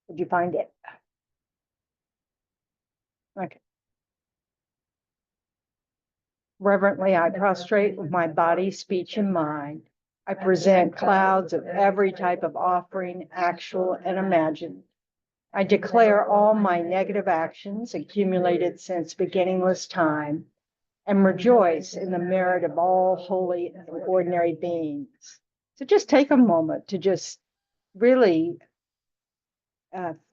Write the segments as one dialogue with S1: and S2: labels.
S1: Did you find it? Okay. Reverently, I prostrate with my body, speech, and mind. I present clouds of every type of offering, actual and imagined. I declare all my negative actions accumulated since beginningless time and rejoice in the merit of all holy and ordinary beings. So just take a moment to just really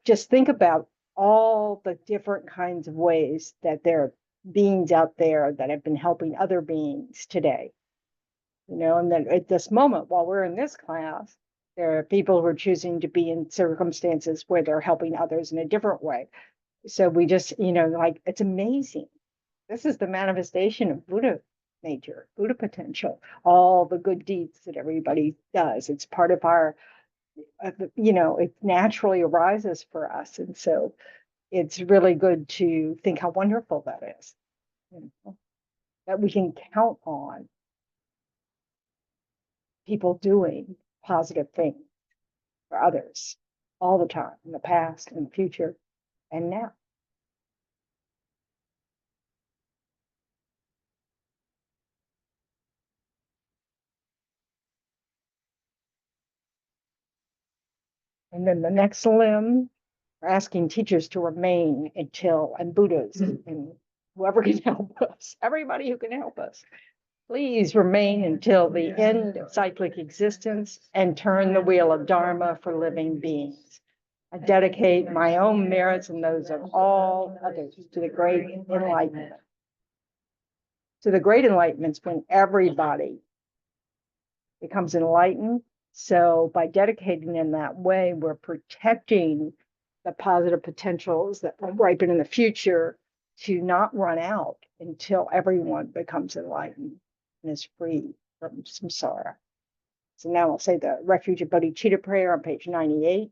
S1: just think about all the different kinds of ways that there are beings out there that have been helping other beings today. And then at this moment, while we're in this class, there are people who are choosing to be in circumstances where they're helping others in a different way. So we just, like, it's amazing. This is the manifestation of Buddha nature, Buddha potential, all the good deeds that everybody does. It's part of our, it naturally arises for us. And so it's really good to think how wonderful that is, that we can count on people doing positive things for others all the time, in the past, in the future, and now. And then the next limb, we're asking teachers to remain until, and Buddhas, and whoever can help us, everybody who can help us, please remain until the end of cyclic existence and turn the wheel of Dharma for living beings. I dedicate my own merits and those of all others to the great enlightenment. To the great enlightenments when everybody becomes enlightened. So by dedicating in that way, we're protecting the positive potentials that will ripen in the future to not run out until everyone becomes enlightened and is free from samsara. So now I'll say the refuge of bodhicitta prayer on page 98.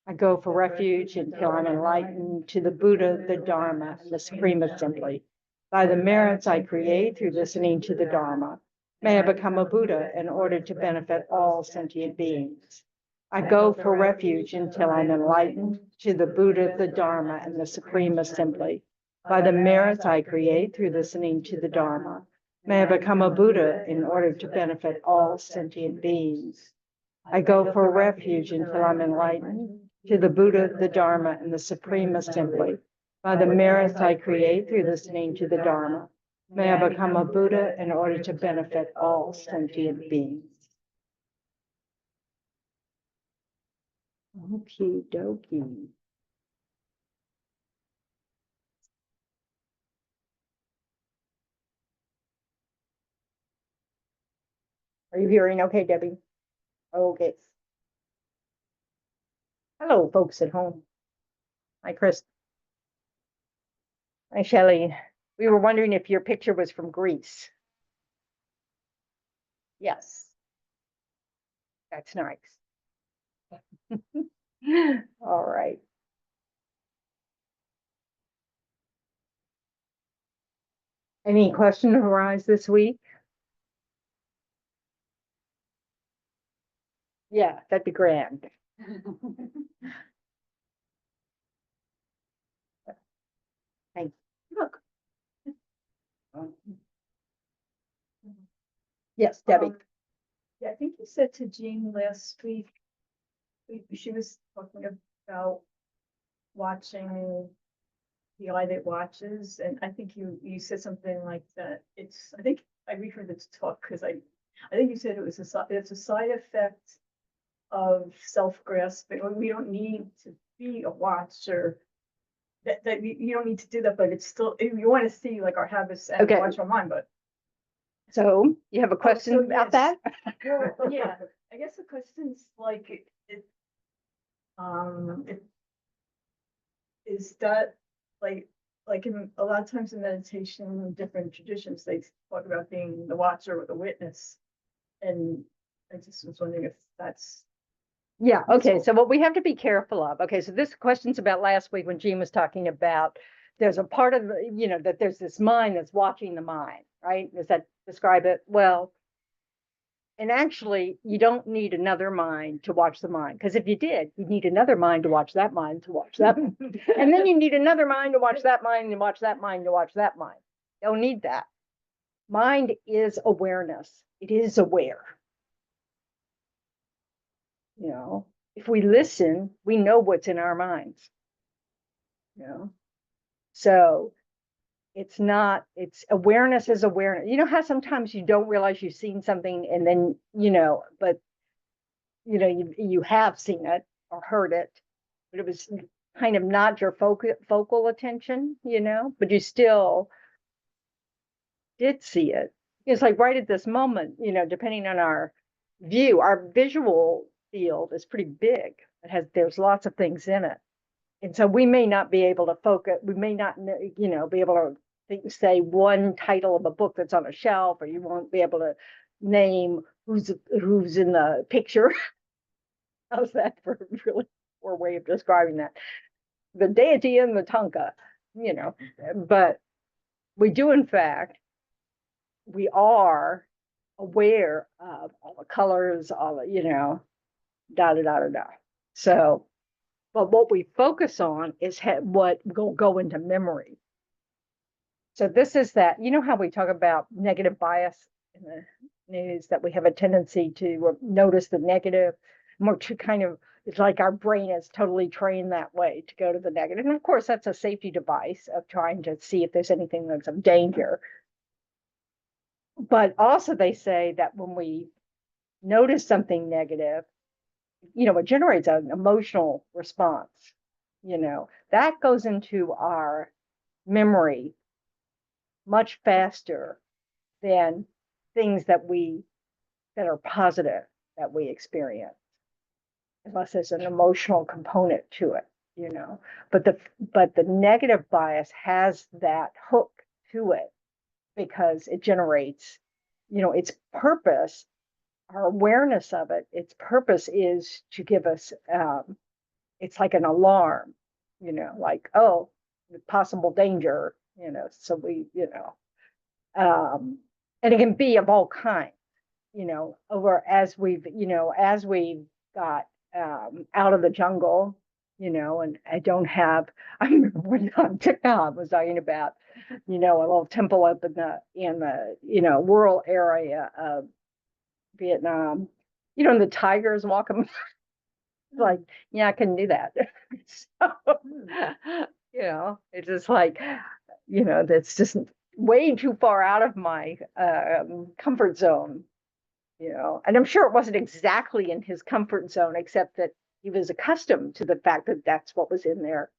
S1: I go for refuge until I'm enlightened to the Buddha, the Dharma, and the Supreme Assembly. By the merits I create through listening to the Dharma, may I become a Buddha in order to benefit all sentient beings. I go for refuge until I'm enlightened to the Buddha, the Dharma, and the Supreme Assembly. By the merits I create through listening to the Dharma, may I become a Buddha in order to benefit all sentient beings. I go for refuge until I'm enlightened to the Buddha, the Dharma, and the Supreme Assembly. By the merits I create through listening to the Dharma, may I become a Buddha in order to benefit all sentient beings. Okie dokie. Are you hearing okay, Debbie? Okay. Hello, folks at home. Hi, Chris. Hi, Shelley. We were wondering if your picture was from Greece. Yes. That's nice. All right. Any questions arise this week? Yeah, that'd be grand. Thanks. Look. Yes, Debbie.
S2: Yeah, I think you said to Jean last week, she was talking about watching the eye that watches, and I think you said something like that. I think I reheard this talk because I think you said it's a side effect of self-grasping. We don't need to be a watcher. That you don't need to do that, but it's still, if you want to see like our habits and
S1: Okay.
S2: watch online, but.
S1: So you have a question
S2: so
S1: about
S2: yes.
S1: that?
S2: Well, yeah, I guess the question's like, is that like in a lot of times in meditation in different traditions, they talk about being the watcher or the witness. And I just was wondering if that's.
S1: Yeah, okay, so what we have to be careful of, okay, so this question's about last week when Jean was talking about there's a part of the, that there's this mind that's watching the mind. right? Does that describe it? Well, and actually, you don't need another mind to watch the mind. Because if you did, you'd need another mind to watch that mind to watch that. And then you need another mind to watch that mind and watch that mind to watch that mind. You don't need that. Mind is awareness. It is aware. You know, if we listen, we know what's in our minds. You know, so it's awareness is awareness. You know how sometimes you don't realize you've seen something and then, but you have seen it or heard it, but it was kind of not your focal attention, but you still did see it. It's like right at this moment, depending on our view, our visual field is pretty big. There's lots of things in it. And so we may not be able to focus, we may not, be able to say one title of a book that's on a shelf, or you won't be able to name who's in the picture. How's that for a really poor way of describing that? The deity in the tanka, but we do, in fact, we are aware of all the colors, all the, da da da da da. So, but what we focus on is what will go into memory. So this is that, how we talk about negative bias in the news, that we have a tendency to notice the negative, more to kind of, it's like our brain is totally trained that way to go to the negative. And of course, that's a safety device of trying to see if there's anything that's of danger. But also they say that when we notice something negative, it generates an emotional response, that goes into our memory much faster than things that are positive that we experience, unless there's an emotional component to it, but the negative bias has that hook to it because it generates, its purpose, our awareness of it, its purpose is to give us, it's like an alarm, like, oh, possible danger, so we, and it can be of all kinds, over as we've got out of the jungle, and I remember when TikTok was talking about, a little temple up in the rural area of Vietnam, and the tigers walking. Like, yeah, I couldn't do that. So, it's just like, that's just way too far out of my comfort zone, and I'm sure it wasn't exactly in his comfort zone, except that he was accustomed to the fact that that's what was in their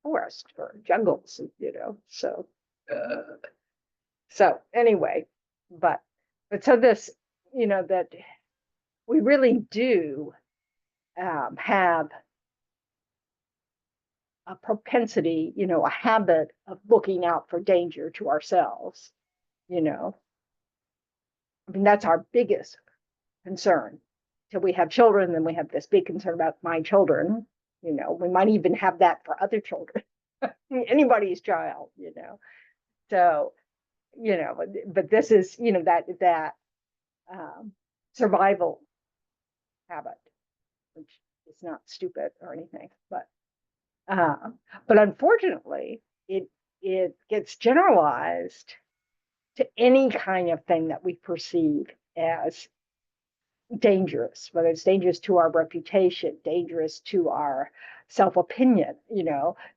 S1: forest or jungles, so anyway, but so this, that we really do have a propensity, a habit of looking out for danger to ourselves, I mean, that's our biggest concern. Till we have children, then we have this big concern about my children, we might even have that for other children, anybody's child, so, but this is, that survival habit, which is not stupid or anything, but unfortunately, it gets generalized to any kind of thing that we perceive as dangerous, whether it's dangerous to our reputation, dangerous to our self-opinion,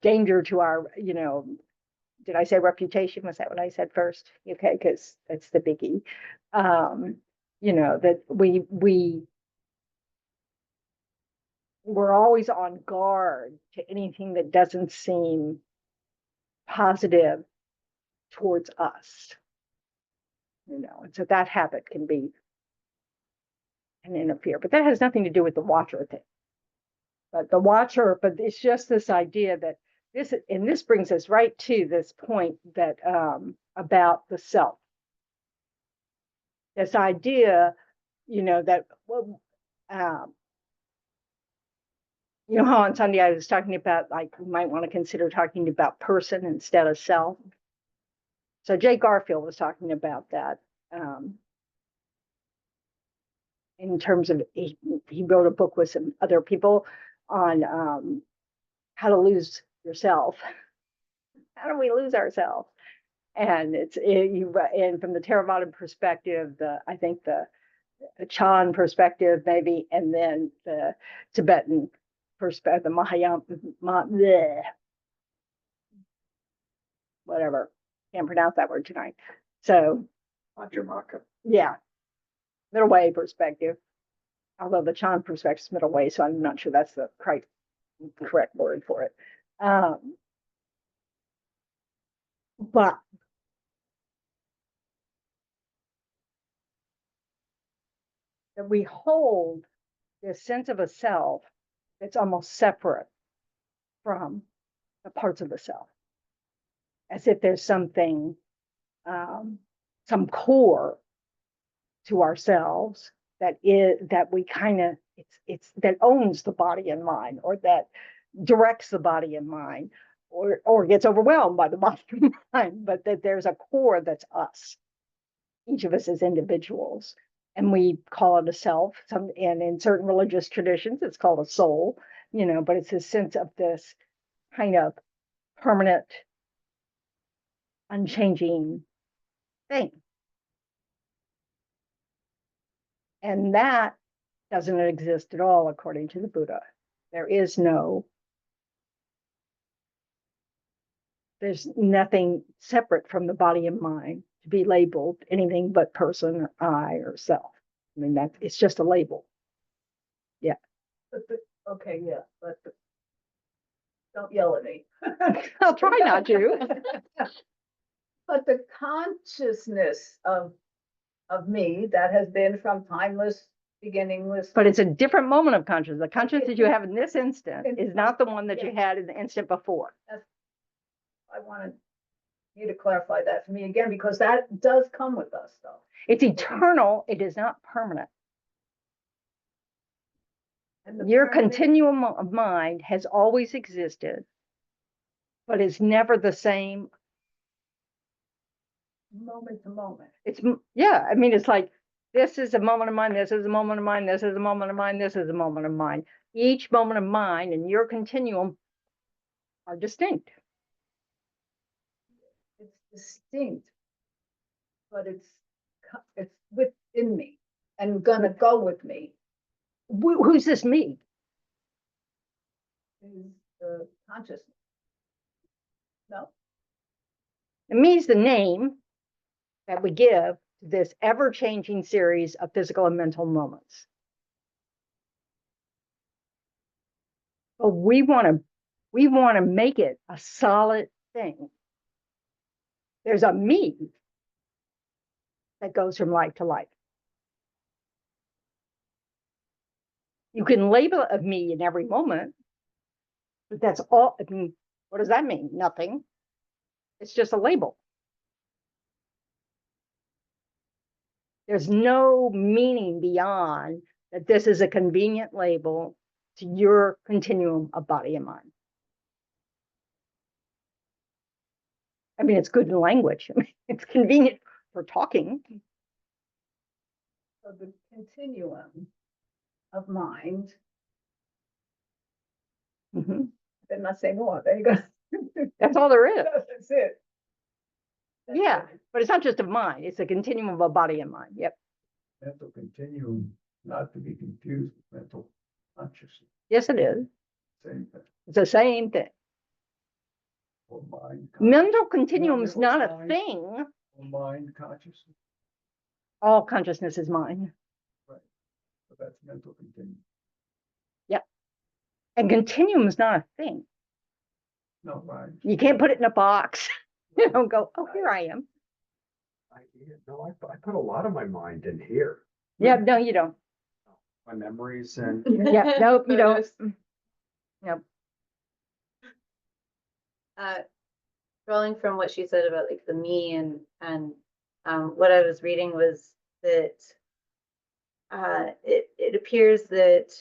S1: danger to our, did I say reputation? Was that what I said first? Okay, because that's the biggie. That we're always on guard to anything that doesn't seem positive towards us, and so that habit can interfere, but that has nothing to do with the watcher thing. But it's just this idea that this brings us right to this point that about the self. This idea, that how on Sunday I was talking about, like, we might want to consider talking about person instead of self. So Jay Garfield was talking about that. In terms of, he wrote a book with some other people on how to lose yourself. How do we lose ourselves? And and from the Theravada perspective, I think the Chan perspective maybe, and then the Tibetan perspective, the Mahayana, whatever, can't pronounce that word tonight. So, yeah, middle way perspective. Although the Chan perspective is middle way, so I'm not sure that's the correct word for it. But that we hold this sense of a self that's almost separate from the parts of the self, as if there's something, some core to ourselves that we kind of, it's that owns the body and mind, or that directs the body and mind, or gets overwhelmed by the body and mind, but that there's a core that's us, each of us as individuals, and we call it a self. And in certain religious traditions, it's called a soul, but it's a sense of this kind of permanent, unchanging thing. And that doesn't exist at all, according to the Buddha. There's nothing separate from the body and mind to be labeled anything but person or I or self. I mean, it's just a label. Yeah.
S2: Okay, yeah, but don't yell at me.
S1: I'll try not to.
S2: But the consciousness of me that has been from timeless, beginningless.
S1: But it's a different moment of consciousness. The consciousness you have in this instant is not the one that you had in the instant before.
S2: I wanted you to clarify that for me again, because that does come with us, though.
S1: It's eternal. It is not permanent.
S2: And
S1: your continuum of mind has always existed, but it's never the same
S2: moment to moment.
S1: Yeah, I mean, it's like, this is a moment of mine, this is a moment of mine, this is a moment of mine, this is a moment of mine. Each moment of mine and your continuum are distinct.
S2: It's distinct, but it's within me and gonna go with me.
S1: Who's this me?
S2: Is the consciousness. No.
S1: It means the name that we give to this ever-changing series of physical and mental moments. But we want to make it a solid thing. There's a me that goes from life to life. You can label a me in every moment, but that's all. I mean, what does that mean? Nothing. It's just a label. There's no meaning beyond that. This is a convenient label to your continuum of body and mind. I mean, it's good in language. I mean, it's convenient for talking.
S2: So the continuum of mind.
S1: Mm-hmm.
S2: Did not say more. There you go.
S1: That's all there is.
S2: That's it.
S1: Yeah, but it's not just of mind. It's a continuum of a body and mind. Yep.
S3: Mental continuum, not to be confused with mental consciousness.
S1: Yes, it is.
S3: Same thing.
S1: It's the same thing.
S3: Or mind.
S1: Mental continuum is not a thing.
S3: Or mind consciousness.
S1: All consciousness is mind.
S3: Right. So that's mental continuum.
S1: Yep. And continuum is not a thing.
S3: No, mind.
S1: You can't put it in a box. You don't go, oh, here I am.
S4: No, I put a lot of my mind in here.
S1: Yeah, no, you don't.
S4: My memories and
S1: Yeah, nope, you don't. Yep.
S5: Scrolling from what she said about like the me and what I was reading was that it appears that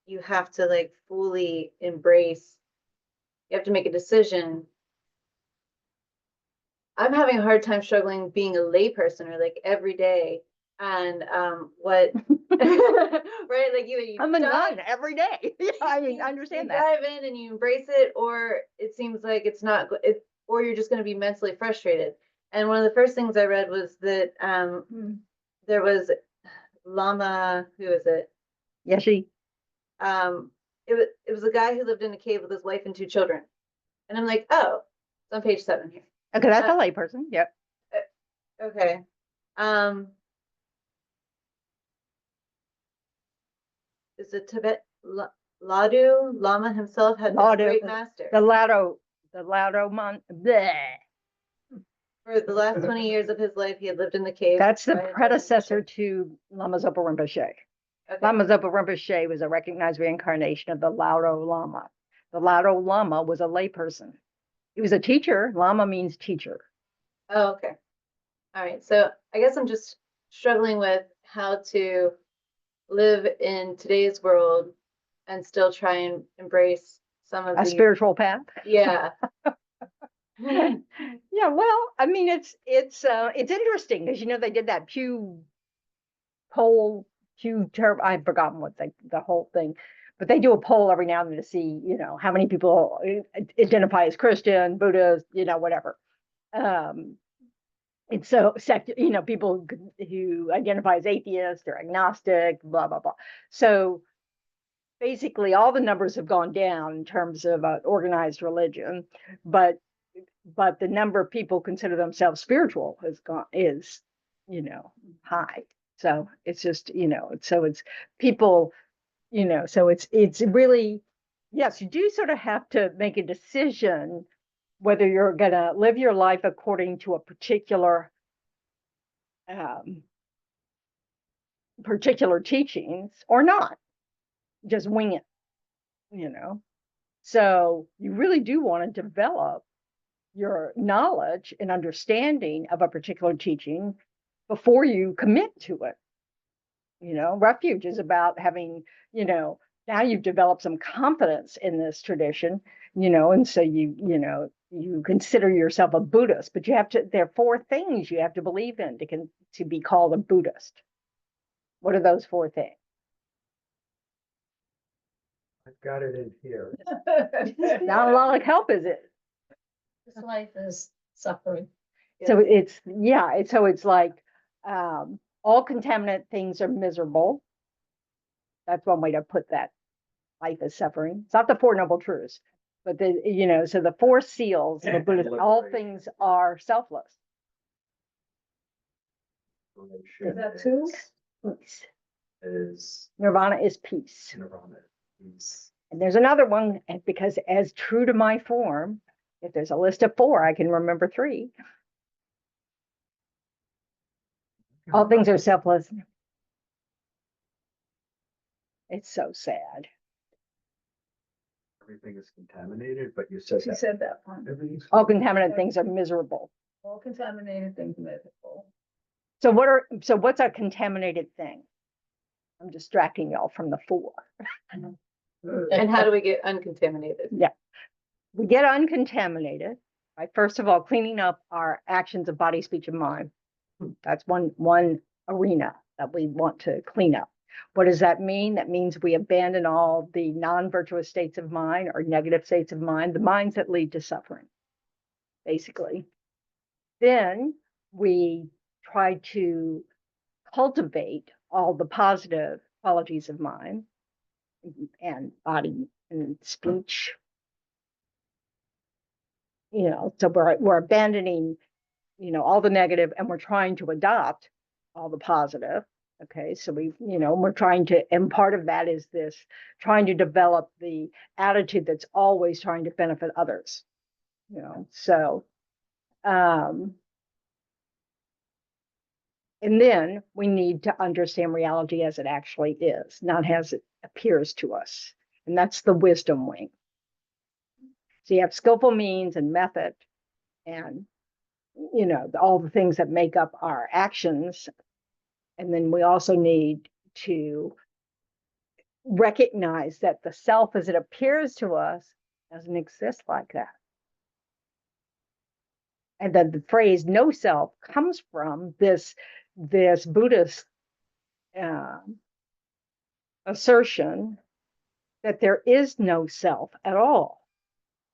S5: you have to like fully embrace, you have to make a decision I'm having a hard time struggling being a layperson or like every day. And what right, like you
S1: I'm a
S5: dive,
S1: nun every day. Yeah, I mean, I
S5: you
S1: understand that.
S5: dive in and you embrace it, or it seems like it's not it, or you're just going to be mentally frustrated. And one of the first things I read was that there was Lama, who is it?
S1: Yeah, she,
S5: Um, it was a guy who lived in a cave with his wife and two children. And I'm like, oh, it's on page 7 here.
S1: okay, that's a layperson. Yep.
S5: Okay. Um, is it Ladu Lama himself had been a
S1: Ladu,
S5: great master.
S1: The Lado mon, bleh.
S5: For the last 20 years of his life, he had lived in the cave.
S1: That's the
S5: by his wife and
S1: predecessor
S5: children.
S1: to Lama Zopa Rinpoche.
S5: Okay.
S1: Lama Zopa Rinpoche was a recognized reincarnation of the Lao Lama. The Lao Lama was a layperson. He was a teacher. Lama means teacher.
S5: Oh, okay. All right. So I guess I'm just struggling with how to live in today's world and still try and embrace some of
S1: A
S5: the
S1: spiritual path.
S5: yeah.
S1: Yeah, well, I mean, it's interesting because they did that Pew poll, I've forgotten what the whole thing, but they do a poll every now and then to see, how many people identify as Christian, Buddhist, whatever. And so people who identify as atheist or agnostic, blah blah blah. So basically, all the numbers have gone down in terms of organized religion, but the number of people consider themselves spiritual is high. So it's just so it's people, so it's really, yes, you do sort of have to make a decision whether you're going to live your life according to a particular teachings or not, just wing it. So you really do want to develop your knowledge and understanding of a particular teaching before you commit to it. Refuge is about having, now you've developed some confidence in this tradition, and so you consider yourself a Buddhist, but there are 4 things you have to believe in to be called a Buddhist. What are those 4 things?
S4: I've got it in here.
S1: Not a lot of help, is it?
S2: This life is suffering.
S1: So it's like all contaminant things are miserable. That's one way to put that. Life is suffering. It's not the 4 noble truths, but so the 4 seals of the Buddhist, all things are selfless.
S2: Is that 2?
S1: Peace.
S4: Is
S1: Nirvana is peace.
S4: nirvana. Peace.
S1: And there's another one, because as true to my form, if there's a list of 4, I can remember 3. All things are selfless. It's so sad.
S4: Everything is contaminated, but you said
S2: She
S4: that
S2: said that one.
S4: everything's
S1: All contaminant things are miserable.
S2: All contaminated things miserable.
S1: So what's a contaminated thing? I'm distracting y'all from the 4.
S5: And how do we get uncontaminated?
S1: We get uncontaminated by, first of all, cleaning up our actions of body, speech, and mind. That's one arena that we want to clean up. What does that mean? That means we abandon all the non-virtuous states of mind or negative states of mind, the minds that lead to suffering, basically. Then we try to cultivate all the positive qualities of mind and body and speech. So we're abandoning, all the negative, and we're trying to adopt all the positive. Okay, so we're trying to, and part of that is this trying to develop the attitude that's always trying to benefit others. So and then we need to understand reality as it actually is, not as it appears to us. And that's the wisdom wing. So you have skillful means and method, and all the things that make up our actions. And then we also need to recognize that the self as it appears to us doesn't exist like that. And then the phrase no self comes from this Buddhist uh, assertion that there is no self at all.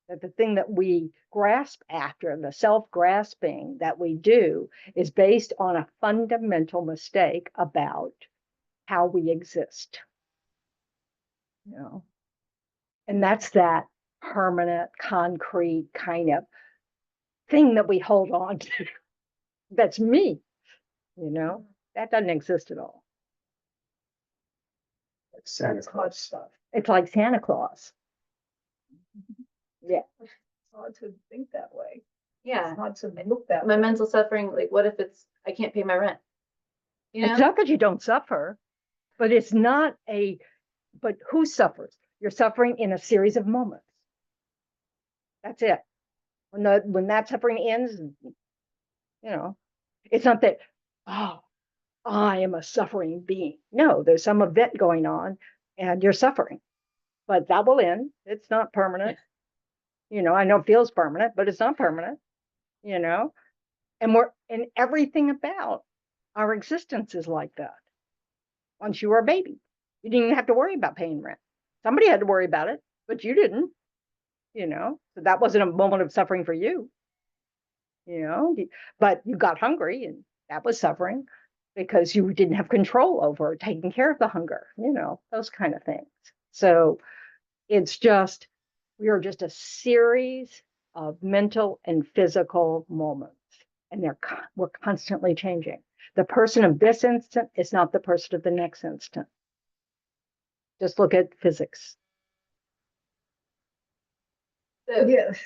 S1: That the thing that we grasp after, the self-grasping that we do, is based on a fundamental mistake about how we exist. You know, and that's that permanent, concrete kind of thing that we hold on to. That's me, that doesn't exist at all.
S3: Santa Claus stuff.
S1: It's like Santa Claus. Yeah.
S2: It's hard to think that way.
S5: Yeah,
S2: It's hard to look that
S5: my
S2: way.
S5: mental suffering, like what if I can't pay my rent? You
S1: It's
S5: know?
S1: not that you don't suffer, but but who suffers? You're suffering in a series of moments. That's it. When that suffering ends, it's not that, oh, I am a suffering being. No, there's some event going on and you're suffering, but that will end. It's not permanent. I know it feels permanent, but it's not permanent, and everything about our existence is like that. Once you were a baby, you didn't even have to worry about paying rent. Somebody had to worry about it, but you didn't, so that wasn't a moment of suffering for you, but you got hungry and that was suffering because you didn't have control over taking care of the hunger, those kind of things. So we are just a series of mental and physical moments, and we're constantly changing. The person of this instant is not the person of the next instant. Just look at physics.
S5: So,
S2: Yes,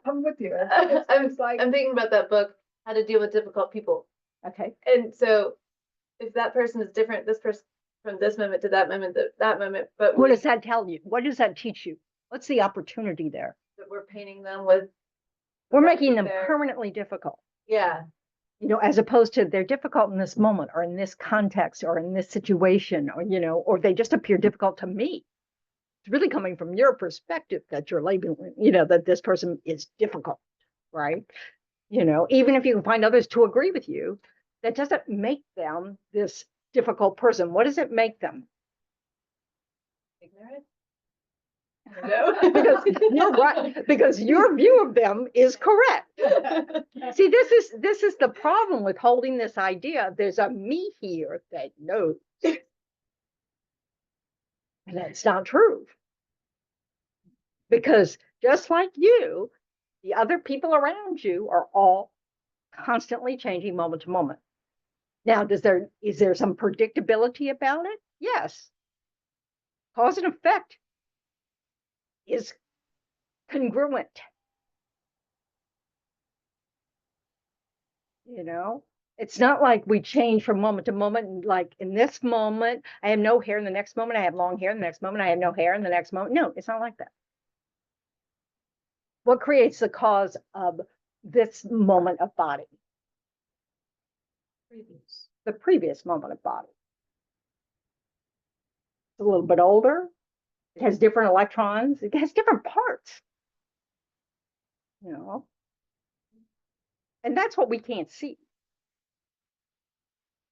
S2: I'm with you. It's like,
S5: I'm thinking about that book, How to Deal with Difficult People.
S1: Okay.
S5: And so if that person is different, this person from this moment to that moment, but
S1: What does that tell you? What does that teach you? What's the opportunity there?
S5: that we're painting them with,
S1: We're making them
S5: There.
S1: permanently difficult,
S5: yeah,
S1: as opposed to they're difficult in this moment or in this context or in this situation, or they just appear difficult to me. It's really coming from your perspective that you're labeling, that this person is difficult, right? Even if you can find others to agree with you, that doesn't make them this difficult person. What does it make them?
S5: ignorant.
S1: Because you're right, because your view of them is correct. See, this is the problem with holding this idea. There's a me here that knows. And that's not true. Because just like you, the other people around you are all constantly changing moment to moment. Now, is there some predictability about it? Yes. Cause and effect is congruent. It's not like we change from moment to moment. And like in this moment, I have no hair. In the next moment, I have long hair. In the next moment, I have no hair. In the next moment, no, it's not like that. What creates the cause of this moment of body? The previous moment of body. It's a little bit older. It has different electrons. It has different parts. And that's what we can't see.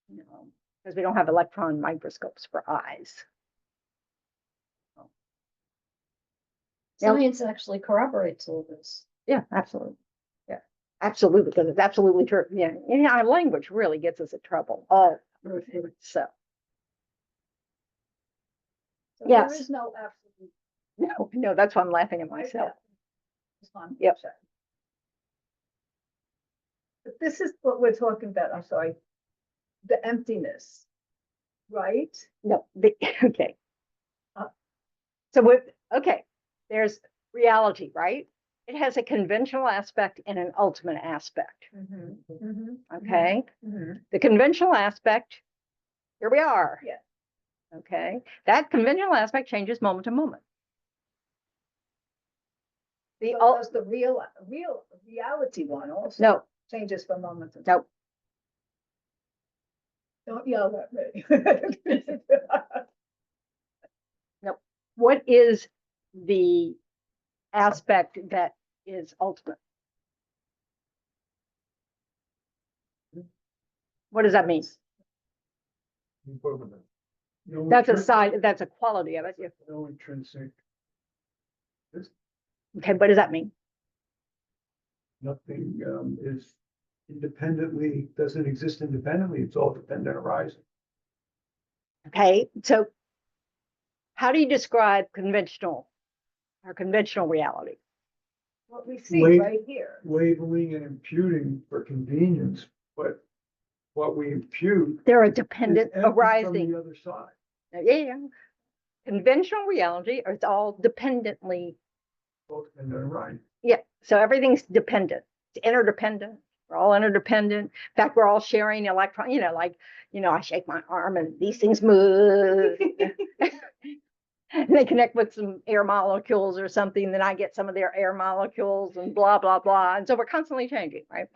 S1: Because we don't have electron microscopes for eyes.
S6: Science actually corroborates all this.
S1: Yeah, absolutely. Yeah, absolutely, because it's absolutely true. Yeah, and our language really gets us in trouble. So yes.
S2: There is no absolute.
S1: No, that's why I'm laughing at myself. Yep.
S2: But this is what we're talking about. I'm sorry. The emptiness, right?
S1: No, okay. So there's reality, right? It has a conventional aspect and an ultimate aspect. Okay. The conventional aspect, here we are.
S2: Yeah.
S1: Okay. That conventional aspect changes moment to moment.
S2: Does the real reality one also
S1: No,
S2: changes from moment to moment?
S1: no.
S2: Don't yell at me.
S1: No. What is the aspect that is ultimate? What does that mean?
S3: Impermanent. No
S1: That's a
S3: intrinsic-
S1: side, that's a quality of it. Yeah.
S3: No intrinsic,
S1: Okay, what does that mean?
S3: nothing, is independently, doesn't exist independently, it's all dependent arising.
S1: Okay, so how do you describe conventional or conventional reality?
S2: What we see
S3: Wait.
S2: right here.
S3: Labeling and imputing for convenience, but what we impute
S1: They're a
S3: is
S1: dependent
S3: empty from
S1: arising.
S3: the other side.
S1: Yeah. Conventional reality, it's all dependently.
S3: Both dependent arising.
S1: Yeah, so everything's dependent. It's interdependent. We're all interdependent. In fact, we're all sharing electron, like, I shake my arm and these things move. And they connect with some air molecules or something, then I get some of their air molecules and blah, blah, blah. And so we're constantly changing, right?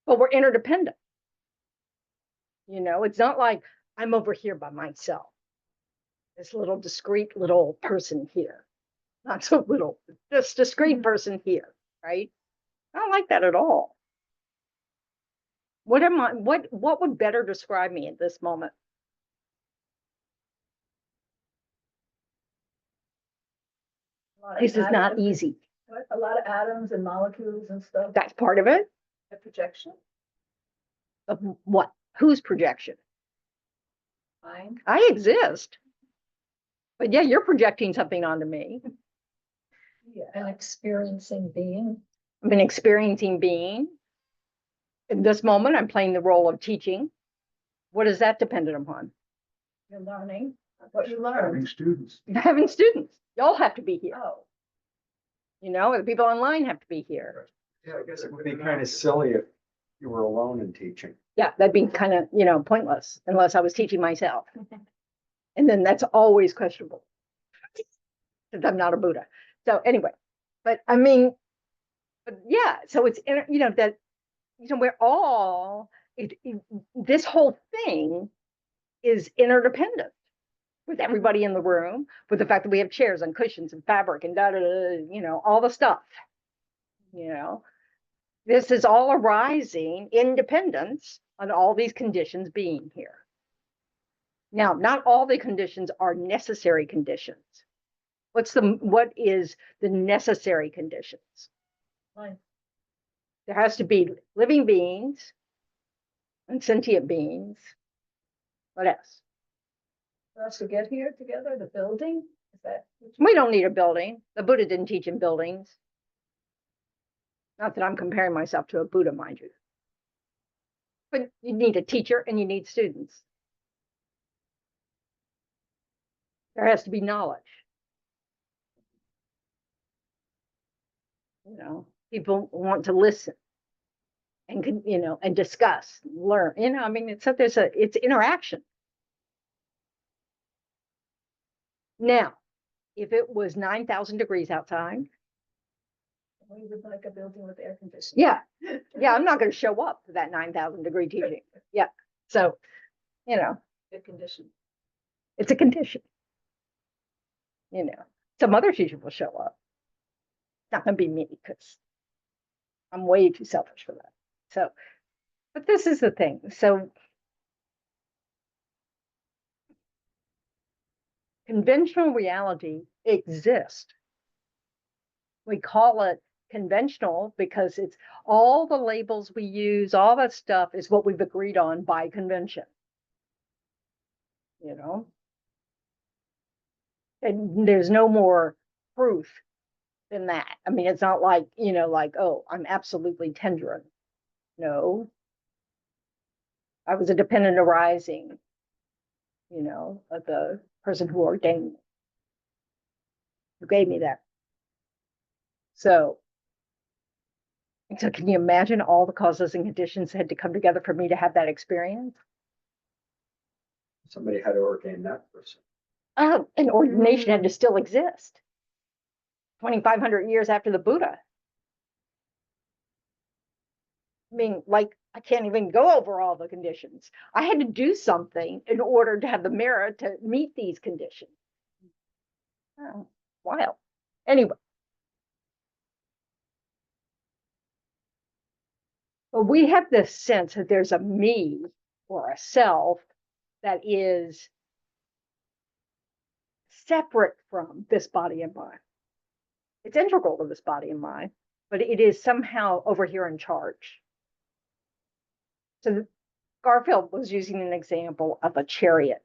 S1: But we're interdependent. It's not like I'm over here by myself. This little discrete little person here. Not so little, this discrete person here, right? I don't like that at all. What would better describe me at this moment? This is not easy.
S2: A lot of atoms and molecules and stuff.
S1: That's part of it.
S2: A projection.
S1: Of what? Whose projection?
S2: Mine.
S1: I exist. But yeah, you're projecting something onto me.
S2: Yeah.
S6: An experiencing being.
S1: I'm an experiencing being. In this moment, I'm playing the role of teaching. What is that dependent upon?
S2: You're learning what you
S3: Having
S2: learned.
S3: students.
S1: Having students. Y'all have to be here.
S2: Oh.
S1: The people online have to be here.
S4: Yeah, I guess it would be kind of silly if you were alone in teaching.
S1: Yeah, that'd be kind of, pointless unless I was teaching myself. And then that's always questionable. Since I'm not a Buddha. So anyway, but yeah, so it's, we're all, this whole thing is interdependent with everybody in the room, with the fact that we have chairs and cushions and fabric and all the stuff. This is all arising independence on all these conditions being here. Now, not all the conditions are necessary conditions. What is the necessary conditions?
S2: Life.
S1: There has to be living beings and sentient beings. What else?
S2: For us to get here together, the building, is that?
S1: We don't need a building. The Buddha didn't teach in buildings. Not that I'm comparing myself to a Buddha, mind you. But you need a teacher and you need students. There has to be knowledge. People want to listen and and discuss, learn. It's interaction. Now, if it was 9,000 degrees outside,
S2: We would like a building with air conditioning.
S1: yeah, I'm not going to show up for that 9,000 degree teaching. Yeah, so
S2: Good condition.
S1: it's a condition. Some other teacher will show up. Not going to be me because I'm way too selfish for that. So, but this is the thing. So conventional reality exists. We call it conventional because it's all the labels we use, all that stuff is what we've agreed on by convention. And there's no more proof than that. I mean, it's not like, oh, I'm absolutely tenderin. No. I was a dependent arising, of the person who ordained me, who gave me that. So can you imagine all the causes and conditions had to come together for me to have that experience?
S4: Somebody had to ordain that person.
S1: And ordination had to still exist 2,500 years after the Buddha. I mean, I can't even go over all the conditions. I had to do something in order to have the merit to meet these conditions. Oh, wild. Anyway. But we have this sense that there's a me or a self that is separate from this body and mind. It's integral to this body and mind, but it is somehow over here in charge. So Garfield was using an example of a chariot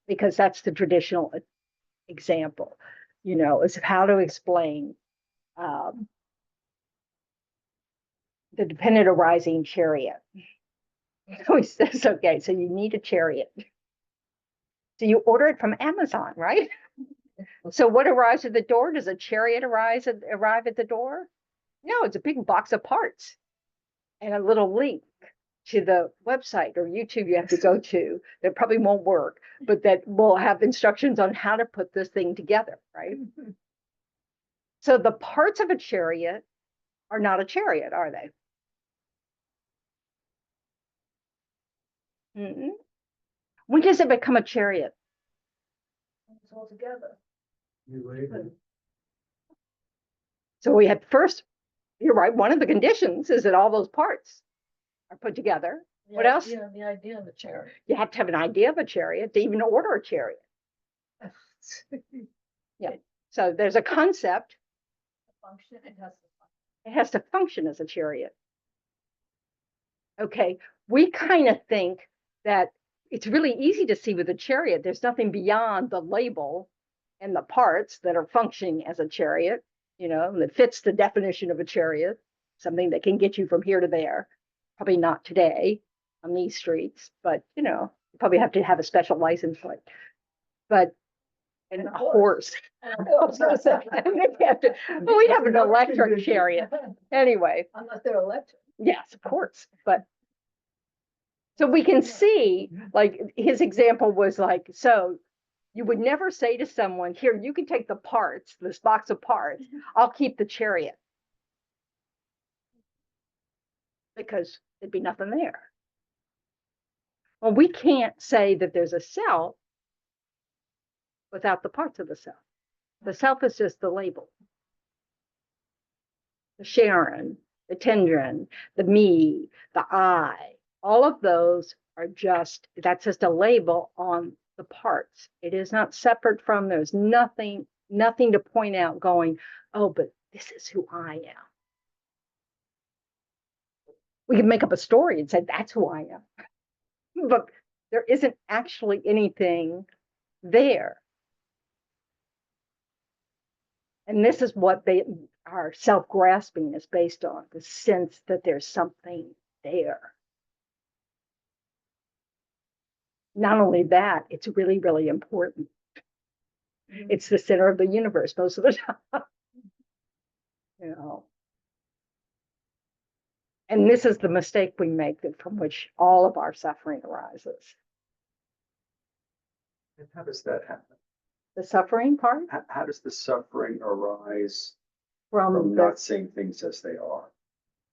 S1: because that's the traditional example, is how to explain the dependent arising chariot. So he says, okay, so you need a chariot. So you order it from Amazon, right? So what arrives at the door? Does a chariot arrive at the door? No, it's a big box of parts and a little link to the website or YouTube you have to go to that probably won't work, but that will have instructions on how to put this thing together, right? So the parts of a chariot are not a chariot, are they? When does it become a chariot?
S2: It's all together.
S3: You label.
S1: So we had first, you're right, one of the conditions is that all those parts are put together. What else?
S6: Yeah, the idea of a chariot.
S1: You have to have an idea of a chariot to even order a chariot. Yeah. So there's a concept.
S2: Function, it has to function.
S1: It has to function as a chariot. Okay. We kind of think that it's really easy to see with a chariot. There's nothing beyond the label and the parts that are functioning as a chariot, that fits the definition of a chariot, something that can get you from here to there. Probably not today on these streets, but you probably have to have a special license plate. But and a horse. Well, we'd have an electric chariot anyway.
S2: Unless they're electric.
S1: Yes, of course. But so we can see, like his example was like, so you would never say to someone, here, you can take the parts, this box of parts, I'll keep the chariot. Because there'd be nothing there. Well, we can't say that there's a self without the parts of the self. The self is just the label. The Sharon, the Tendron, the me, the I, all of those are that's just a label on the parts. It is not separate from, there's nothing to point out going, oh, but this is who I am. We can make up a story and say, that's who I am. But there isn't actually anything there. And this is what our self-grasping is based on, the sense that there's something there. Not only that, it's really, really important. It's the center of the universe most of the time. And this is the mistake we make from which all of our suffering arises.
S4: And how does that happen?
S1: The suffering part?
S4: How does the suffering arise
S1: From
S4: from not seeing things as they are?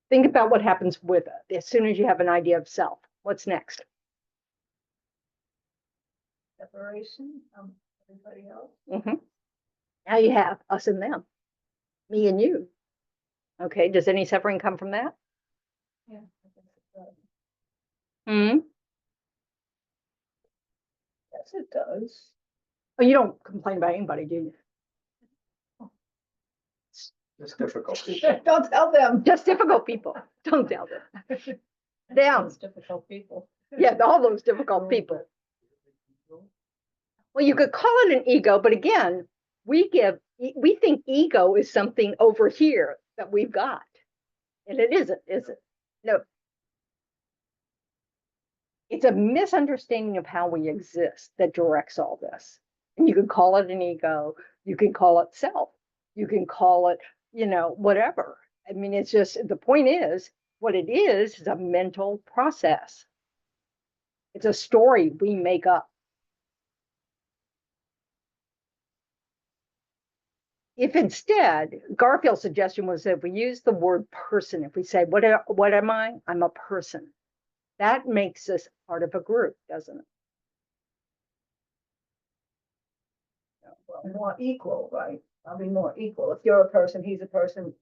S1: Think about what happens with it. As soon as you have an idea of self, what's next?
S2: Separation from everybody else.
S1: Now you have us and them, me and you. Okay, does any suffering come from that?
S2: Yeah, I guess it does. Yes, it does.
S1: Oh, you don't complain about anybody, do you?
S4: It's difficult.
S2: Don't tell them.
S1: Just difficult people. Don't tell them. Them.
S2: Those difficult people.
S1: Yeah, all those difficult people. Well, you could call it an ego, but again, we think ego is something over here that we've got. And it isn't, is it? No. It's a misunderstanding of how we exist that directs all this. And you can call it an ego, you can call it self, you can call it, whatever. I mean, it's just, the point is, what it is a mental process. It's a story we make up. If instead, Garfield's suggestion was that if we use the word person, if we say, what am I? I'm a person. That makes us part of a group, doesn't it?
S2: Well, more equal, right? I'll be more equal. If you're a person, he's a person.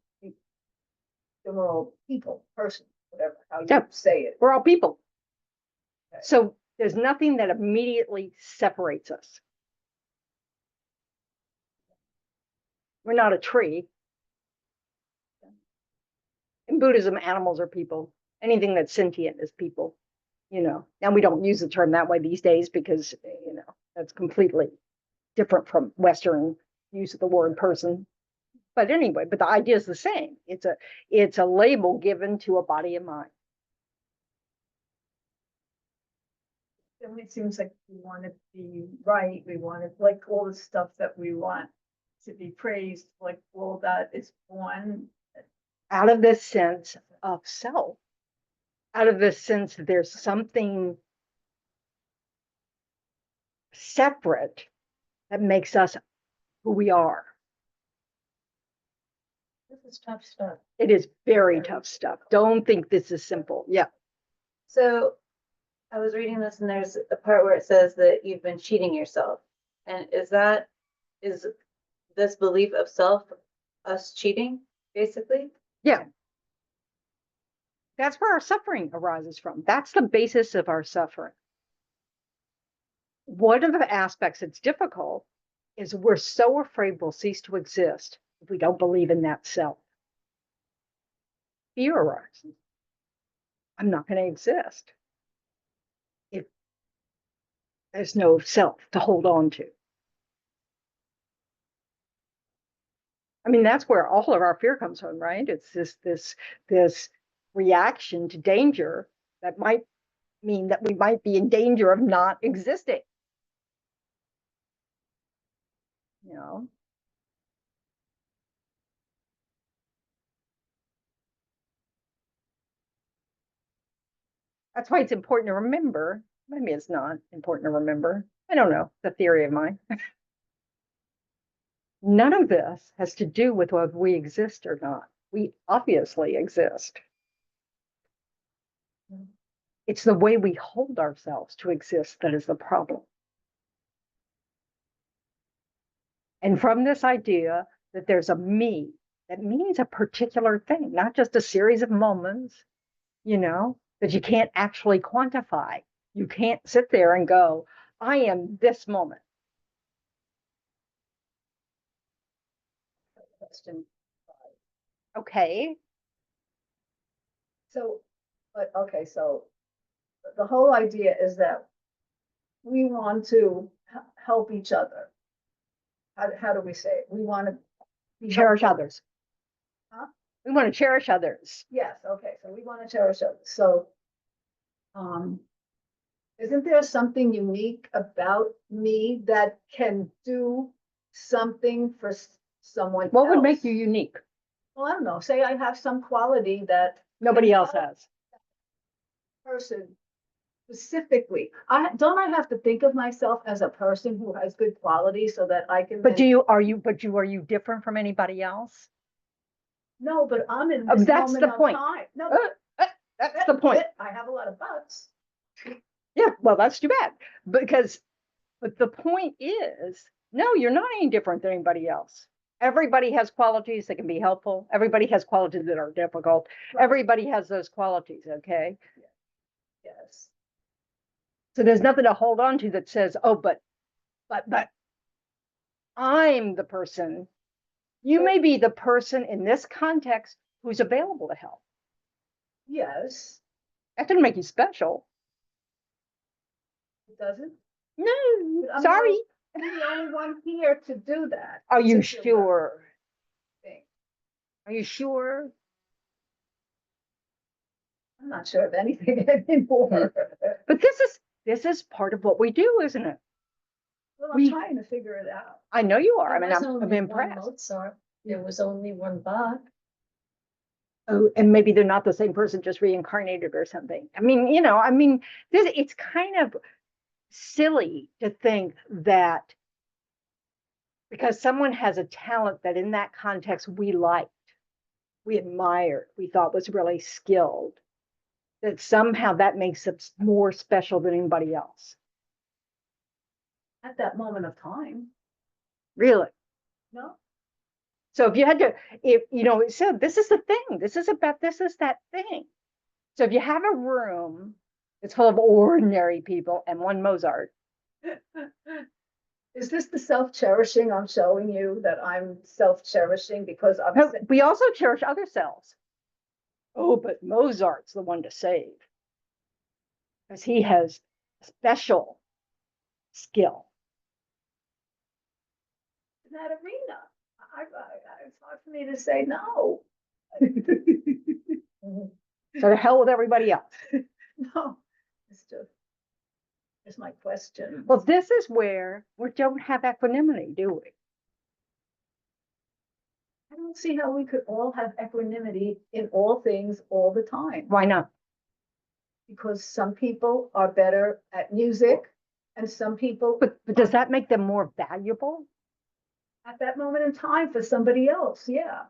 S2: We're all people, person, whatever, how you
S1: Yeah.
S2: say it.
S1: We're all people. So there's nothing that immediately separates us. We're not a tree. In Buddhism, animals are people. Anything that's sentient is people, you know. And we don't use the term that way these days because, you know, that's completely different from Western use of the word person. But anyway, but the idea is the same. It's a label given to a body and mind.
S2: And it seems like we want to be right, we want to, like, all the stuff that we want to be praised, like, all that is born.
S1: Out of this sense of self, out of this sense that there's something separate that makes us who we are.
S6: This is tough stuff.
S1: It is very tough stuff. Don't think this is simple. Yeah.
S5: So I was reading this and there's a part where it says that you've been cheating yourself. And is this belief of self us cheating, basically?
S1: Yeah. That's where our suffering arises from. That's the basis of our suffering. One of the aspects that's difficult is we're so afraid we'll cease to exist if we don't believe in that self. Fear arises. I'm not going to exist if there's no self to hold on to. I mean, that's where all of our fear comes from, right? It's this reaction to danger that might mean that we might be in danger of not existing. You know? That's why it's important to remember. Maybe it's not important to remember. I don't know, the theory of mine. None of this has to do with whether we exist or not. We obviously exist. It's the way we hold ourselves to exist that is the problem. And from this idea that there's a me, that means a particular thing, not just a series of moments, you know, that you can't actually quantify. You can't sit there and go, I am this moment.
S6: Question.
S1: Okay.
S2: So, but, okay, so the whole idea is that we want to help each other. How do we say it? We want to be
S1: Cherish
S2: helpful.
S1: others.
S2: Huh?
S1: We want to cherish others.
S2: Yes, okay, so we want to cherish others. So, isn't there something unique about me that can do something for someone
S1: What would
S2: else?
S1: make you unique?
S2: Well, I don't know, say I have some quality that
S1: Nobody else has.
S2: person specifically, don't I have to think of myself as a person who has good quality so that I can.
S1: But
S2: then-
S1: are you different from anybody else?
S2: No, but I'm in this
S1: That's
S2: moment
S1: the
S2: of
S1: point.
S2: time. No,
S1: That's the point.
S2: I have a lot of buts.
S1: Yeah, well, that's too bad. But the point is, no, you're not any different than anybody else. Everybody has qualities that can be helpful. Everybody has qualities that are difficult.
S2: Right.
S1: Everybody has those qualities, okay?
S2: Yes.
S1: So there's nothing to hold on to that says, oh, but I'm the person. You may be the person in this context who's available to help.
S2: Yes,
S1: That doesn't make you special.
S2: it doesn't.
S1: No,
S2: I'm
S1: sorry.
S2: I'm the only one here to do that.
S1: Are you
S2: particular
S1: sure?
S2: thing.
S1: Are you sure?
S2: I'm not sure of anything anymore.
S1: But this is part of what we do, isn't it?
S2: Well, I'm
S1: We-
S2: trying to figure it out.
S1: I know you are. I
S6: There
S1: mean,
S6: was
S1: I'm
S6: only one
S1: impressed.
S6: Mozart. There was only one Bach.
S1: Oh, and maybe they're not the same person, just reincarnated or something. I mean, you know, it's kind of silly to think that because someone has a talent that in that context we liked, we admired, we thought was really skilled, that somehow that makes us more special than anybody else.
S2: At that moment of time,
S1: Really.
S2: no?
S1: So if you had to, if you know, so this is the thing. This is that thing. So if you have a room It's full of ordinary people and one Mozart.
S2: Is this the self-cherishing I'm showing you, that I'm self-cherishing because I'm,
S1: No, we also cherish other selves. Oh, but Mozart's the one to save. Because he has special skill.
S2: in that arena? It's hard for me to say no.
S1: So to hell with everybody else.
S2: No, it's my question.
S1: Well, this is where we don't have equanimity, do we?
S2: I don't see how we could all have equanimity in all things all the time.
S1: Why not?
S2: Because some people are better at music and some people
S1: But does that make them more valuable?
S2: at that moment in time for somebody else, yeah.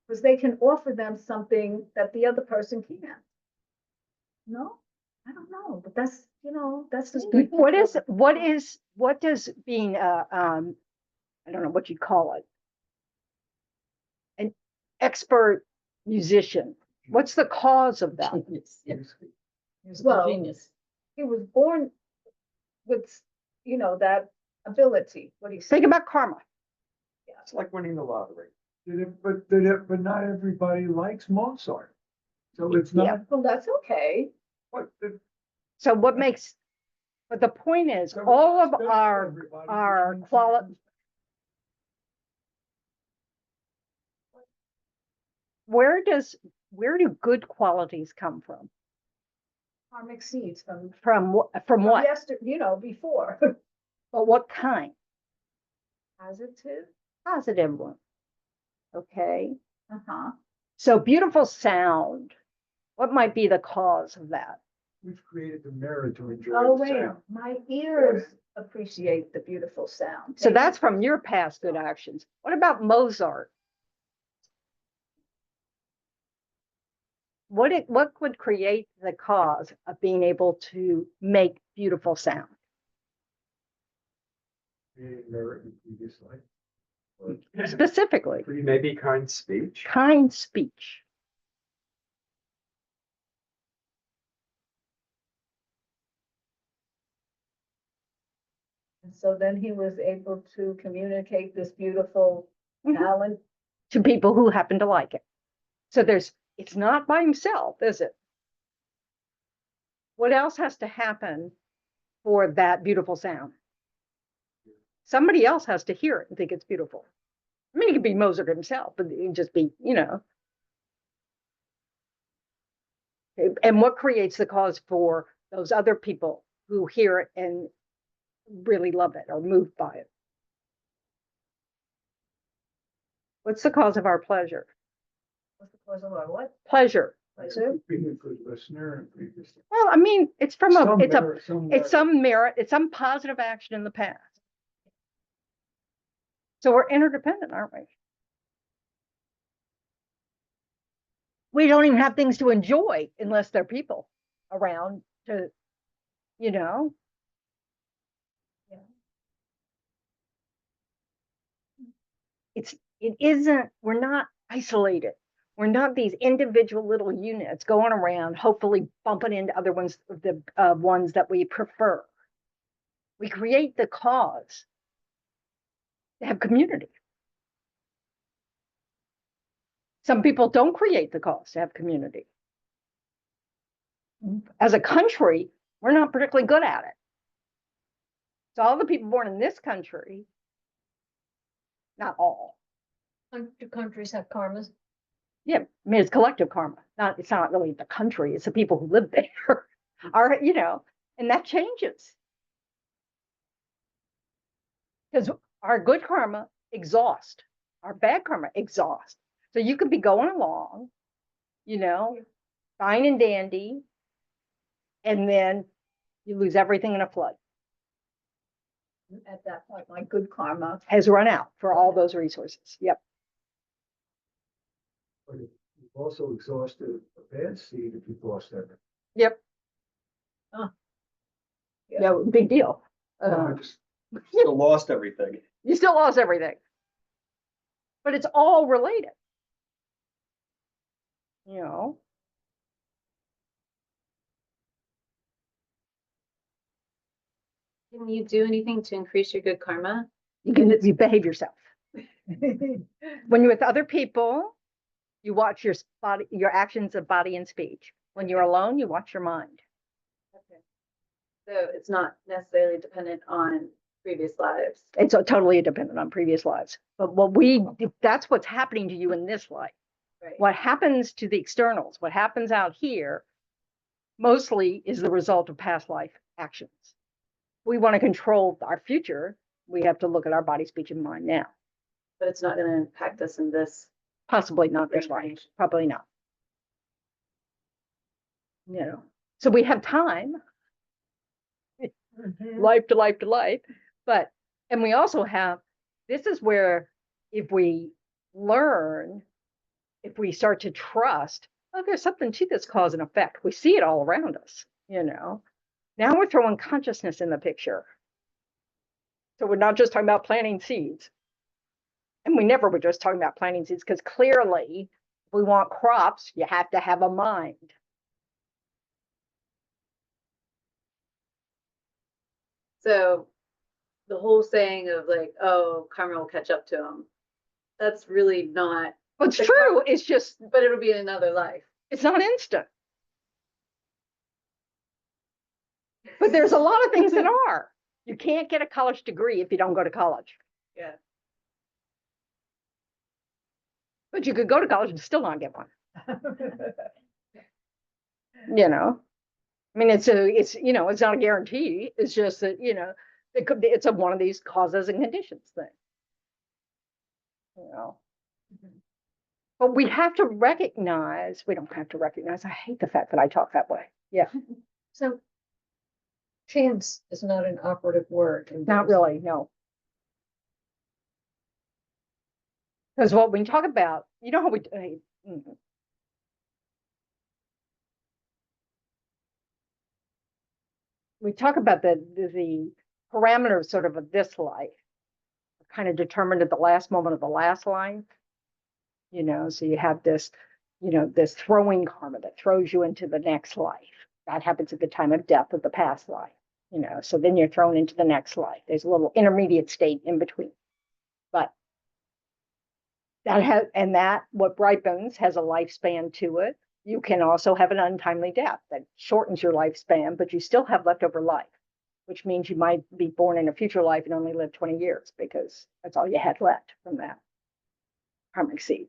S2: Because they can offer them something that the other person can't. No, I don't know, but that's, that's just.
S1: What does being I don't know what you call it, an expert musician, what's the cause of that?
S6: Genius, yeah. He was a
S2: Well,
S6: genius.
S2: He was born with, that ability. What do you say?
S1: Think about karma.
S4: It's like winning the lottery.
S3: But not everybody likes Mozart. So it's
S1: Yeah.
S3: not,
S2: Well, that's okay.
S3: what,
S1: So what makes, but the point is,
S3: so
S1: all of
S3: respect
S1: our
S3: everybody between
S1: quality, where do good qualities come from?
S2: Karmic seeds from
S1: From what?
S2: yesterday, before.
S1: But what kind?
S2: Positive.
S1: Positive one. Okay.
S2: Uh-huh.
S1: So beautiful sound. What might be the cause of that?
S3: We've created the mirror to enjoy
S2: Oh,
S3: the
S2: wait,
S3: sound.
S2: my ears appreciate the beautiful sound.
S1: So that's from your past good actions. What about Mozart? What would create the cause of being able to make beautiful sound?
S3: Created mirror in previous life. Or
S1: Specifically,
S4: Maybe kind speech.
S1: kind speech.
S2: And so then he was able to communicate this beautiful
S1: Mhm.
S2: talent.
S1: To people who happen to like it. So it's not by himself, is it? What else has to happen for that beautiful sound? Somebody else has to hear it and think it's beautiful. I mean, it could be Mozart himself, but it could just be, And what creates the cause for those other people who hear it and really love it or moved by it? What's the cause of our pleasure?
S2: What's the cause of our what?
S1: Pleasure.
S2: Pleasure?
S3: Being a good listener and previous.
S1: Well, I mean, it's from
S3: Some
S1: it's
S3: merit, some
S1: it's some merit, it's some positive action in the past. So we're interdependent, aren't we? We don't even have things to enjoy unless there are people around to, you know.
S2: Yeah.
S1: It isn't, we're not isolated. We're not these individual little units going around, hopefully bumping into other ones, the ones that we prefer. We create the cause to have community. Some people don't create the cause to have community. As a country, we're not particularly good at it. So all the people born in this country, not all.
S6: Do countries have karmas?
S1: Yeah, I mean, it's collective karma. It's not really the country, it's the people who live there. Are, and that changes. Because our good karma exhaust, our bad karma exhaust. So you could be going along, fine and dandy, and then you lose everything in a flood.
S2: At that point, my good karma.
S1: Has run out for all those resources. Yep.
S3: But you've also exhausted a bad seed if you've lost everything.
S1: Yep. Yeah, big deal.
S3: I just-
S4: Still lost everything.
S1: You still lost everything. But it's all related.
S5: Can you do anything to increase your good karma?
S1: You behave yourself. When you're with other people, you watch your body, your actions of body and speech. When you're alone, you watch your mind.
S5: Okay. So it's not necessarily dependent on previous lives.
S1: It's totally dependent on previous lives. But that's what's happening to you in this life.
S5: Right.
S1: What happens to the externals, what happens out here, mostly is the result of past life actions. We want to control our future. We have to look at our body, speech, and mind now.
S5: But it's not going to impact us in this.
S1: Possibly not this life. Probably not. So we have time, life to life to life, and we also have, this is where if we learn, if we start to trust, oh, there's something to this cause and effect. We see it all around us, Now we're throwing consciousness in the picture. So we're not just talking about planting seeds. And we never were just talking about planting seeds, because clearly, if we want crops, you have to have a mind.
S5: So the whole saying of like, oh, karma will catch up to them. That's really not.
S1: What's true is just,
S5: but it'll be in another life.
S1: It's not instant. But there's a lot of things that are. You can't get a college degree if you don't go to college.
S5: Yeah.
S1: But you could go to college and still not get one. I mean, it's not a guarantee. It's just that, it could be, it's one of these causes and conditions thing. But we don't have to recognize, I hate the fact that I talk that way. Yeah.
S6: So chance is not an operative word.
S1: Not really, no. Because what we talk about, how we talk about the parameters sort of this life, kind of determined at the last moment of the last life. So you have this, this throwing karma that throws you into the next life. That happens at the time of death of the past life. So then you're thrown into the next life. There's a little intermediate state in between. But what ripens has a lifespan to it. You can also have an untimely death that shortens your lifespan, but you still have leftover life, which means you might be born in a future life and only live 20 years because that's all you had left from that karmic seed.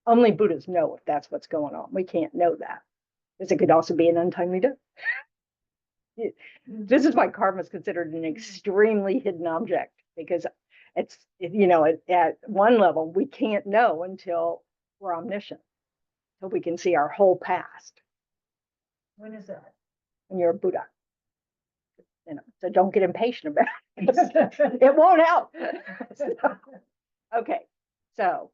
S1: Only Buddhas know if that's what's going on. We can't know that, because it could also be an untimely death. This is why karma is considered an extremely hidden object, because it's, at one level, we can't know until we're omniscient. So we can see our whole past.
S2: When is that?
S1: When you're a Buddha. So don't get impatient about it. It won't help. Okay. So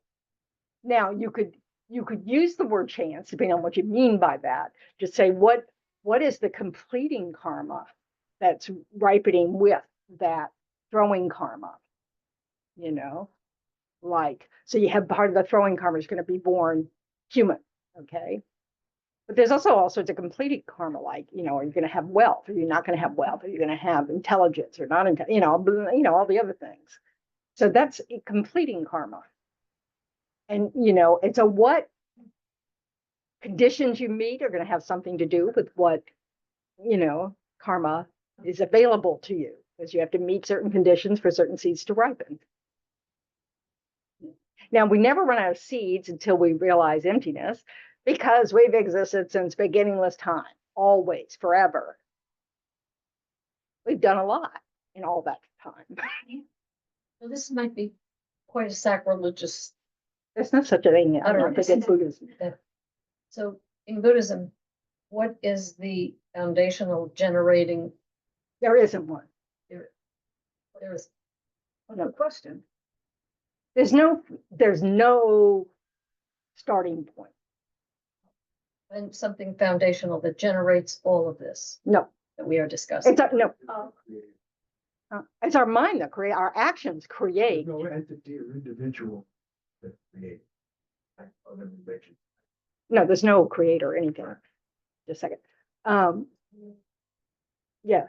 S1: now you could use the word chance, depending on what you mean by that, to say what is the completing karma that's ripening with that throwing karma. So you have part of the throwing karma is going to be born human. Okay. But there's also all sorts of completing karma, are you going to have wealth? Are you not going to have wealth? Are you going to have intelligence or not? All the other things. So that's completing karma. And, it's what conditions you meet are going to have something to do with what, karma is available to you, because you have to meet certain conditions for certain seeds to ripen. Now, we never run out of seeds until we realize emptiness, because we've existed since beginningless time, always, forever. We've done a lot in all that time.
S6: Well, this might be quite a sacrilegious.
S1: There's no such a thing. I don't think in Buddhism.
S6: So in Buddhism, what is the foundational generating?
S1: There isn't one.
S6: There is.
S1: No question. There's no starting point.
S6: And something foundational that generates all of this
S1: No,
S6: that we are discussing.
S1: it's our mind that create, our actions create.
S3: No entity or individual that create.
S1: No, there's no creator or anything. Just a second. Yeah.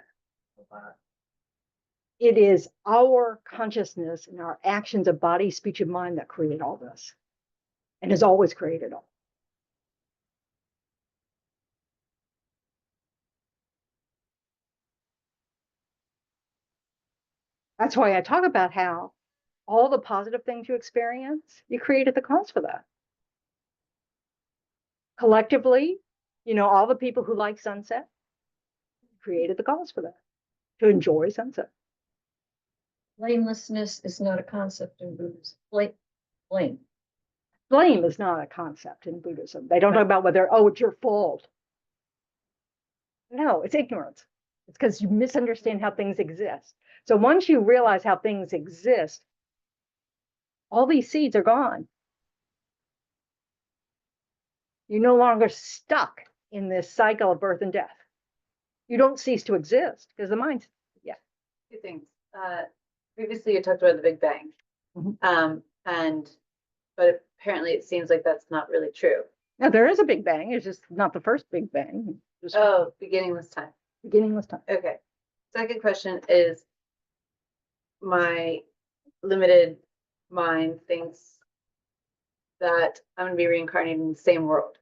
S1: it is our consciousness and our actions of body, speech, and mind that create all this and has always created all. That's why I talk about how all the positive things you experience, you created the cause for that. Collectively, all the people who like sunset created the cause for that, to enjoy sunset.
S6: Blamelessness is not a concept in Buddhism. Blame.
S1: Blame is not a concept in Buddhism. They don't talk about whether, it's your fault. No, it's ignorance. It's because you misunderstand how things exist. So once you realize how things exist, all these seeds are gone. You're no longer stuck in this cycle of birth and death. You don't cease to exist because the mind's,
S5: Two things. Previously you talked about the Big Bang.
S1: Mhm.
S5: But apparently it seems like that's not really true.
S1: now there is a Big Bang. It's just not the first Big Bang. Just
S5: Oh, beginningless time.
S1: beginningless time.
S5: Okay. Second question is, my limited mind thinks that I'm gonna be reincarnated in the same world.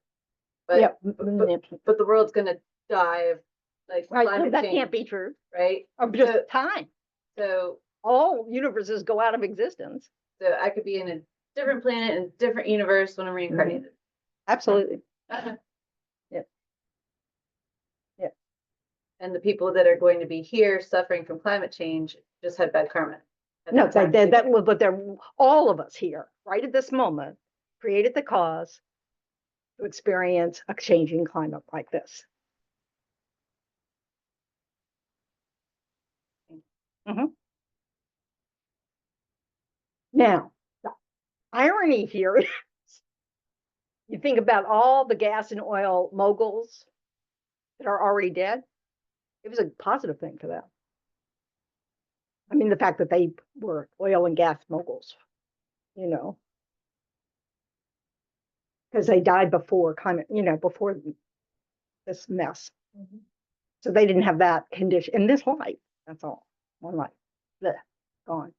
S5: But
S1: Yeah.
S5: but the world's gonna die of like
S1: Right. So
S5: climate
S1: that
S5: change,
S1: can't be true.
S5: right?
S1: Or just
S5: So-
S1: time.
S5: So
S1: All universes go out of existence.
S5: so I could be in a different planet and different universe when I'm reincarnated.
S1: Absolutely.
S5: And the people that are going to be here suffering from climate change just had bad karma. at
S1: No,
S5: that time.
S1: but they're all of us here, right at this moment, created the cause to experience a changing climate like this. Mhm. Now, the irony here is you think about all the gas and oil moguls that are already dead. It was a positive thing for them. I mean, the fact that they were oil and gas moguls, because they died before climate, before this mess. So they didn't have that condition in this life. That's all. One life. Blech, gone.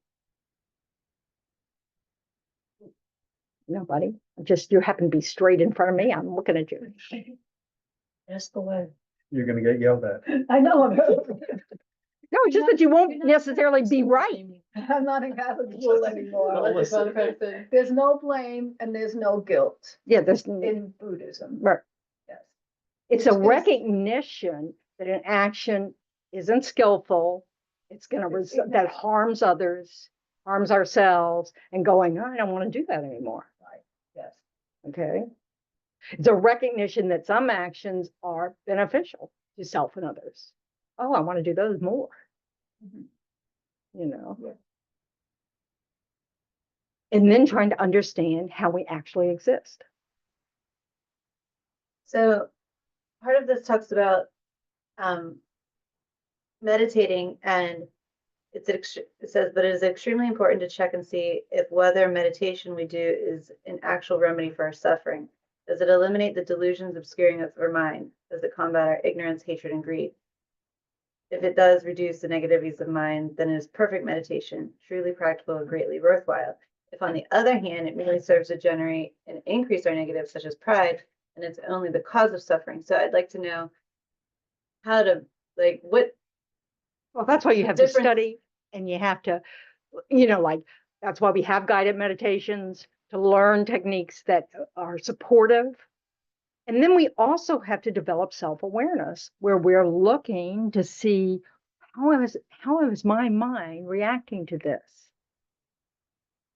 S1: Nobody. Just you happen to be straight in front of me. I'm looking at you.
S6: That's the way.
S4: You're gonna get yelled at.
S2: I know.
S1: No, it's just that you won't necessarily be right.
S2: I'm not in Catholic school anymore.
S4: Well, listen.
S2: There's no blame and there's no guilt
S1: Yeah, there's
S2: in Buddhism.
S1: right.
S2: Yes.
S1: It's a
S2: Which is-
S1: recognition that an action isn't skillful. It's going to that harms others, harms ourselves, and going, I don't want to do that anymore.
S2: Yes.
S1: Okay. It's a recognition that some actions are beneficial to self and others. Oh, I want to do those more.
S2: Yeah.
S1: And then trying to understand how we actually exist.
S5: So part of this talks about meditating, and it says, but it is extremely important to check and see if whether meditation we do is an actual remedy for our suffering. Does it eliminate the delusions obscuring of our mind? Does it combat our ignorance, hatred, and greed? If it does reduce the negativities of mind, then it is perfect meditation, truly practical and greatly worthwhile. If on the other hand, it merely serves to generate and increase our negatives, such as pride, and it's only the cause of suffering. So I'd like to know how to, like, what.
S1: Well, that's why you have to study and you have to, that's why we have guided meditations to learn techniques that are supportive. And then we also have to develop self-awareness where we're looking to see how is my mind reacting to this?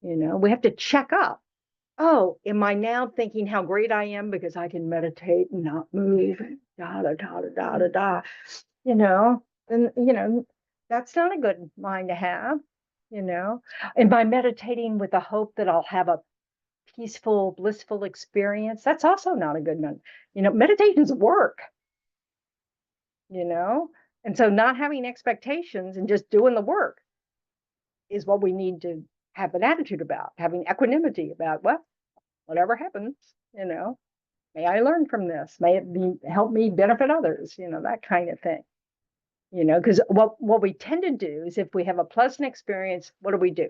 S1: We have to check up. Oh, am I now thinking how great I am because I can meditate and not move? Da da da da da da. And that's not a good mind to have. And by meditating with the hope that I'll have a peaceful, blissful experience, that's also not a good one. Meditation's work. And so not having expectations and just doing the work is what we need to have an attitude about, having equanimity about, well, whatever happens, may I learn from this? May it help me benefit others, that kind of thing. You know, because what we tend to do is if we have a pleasant experience, what do we do?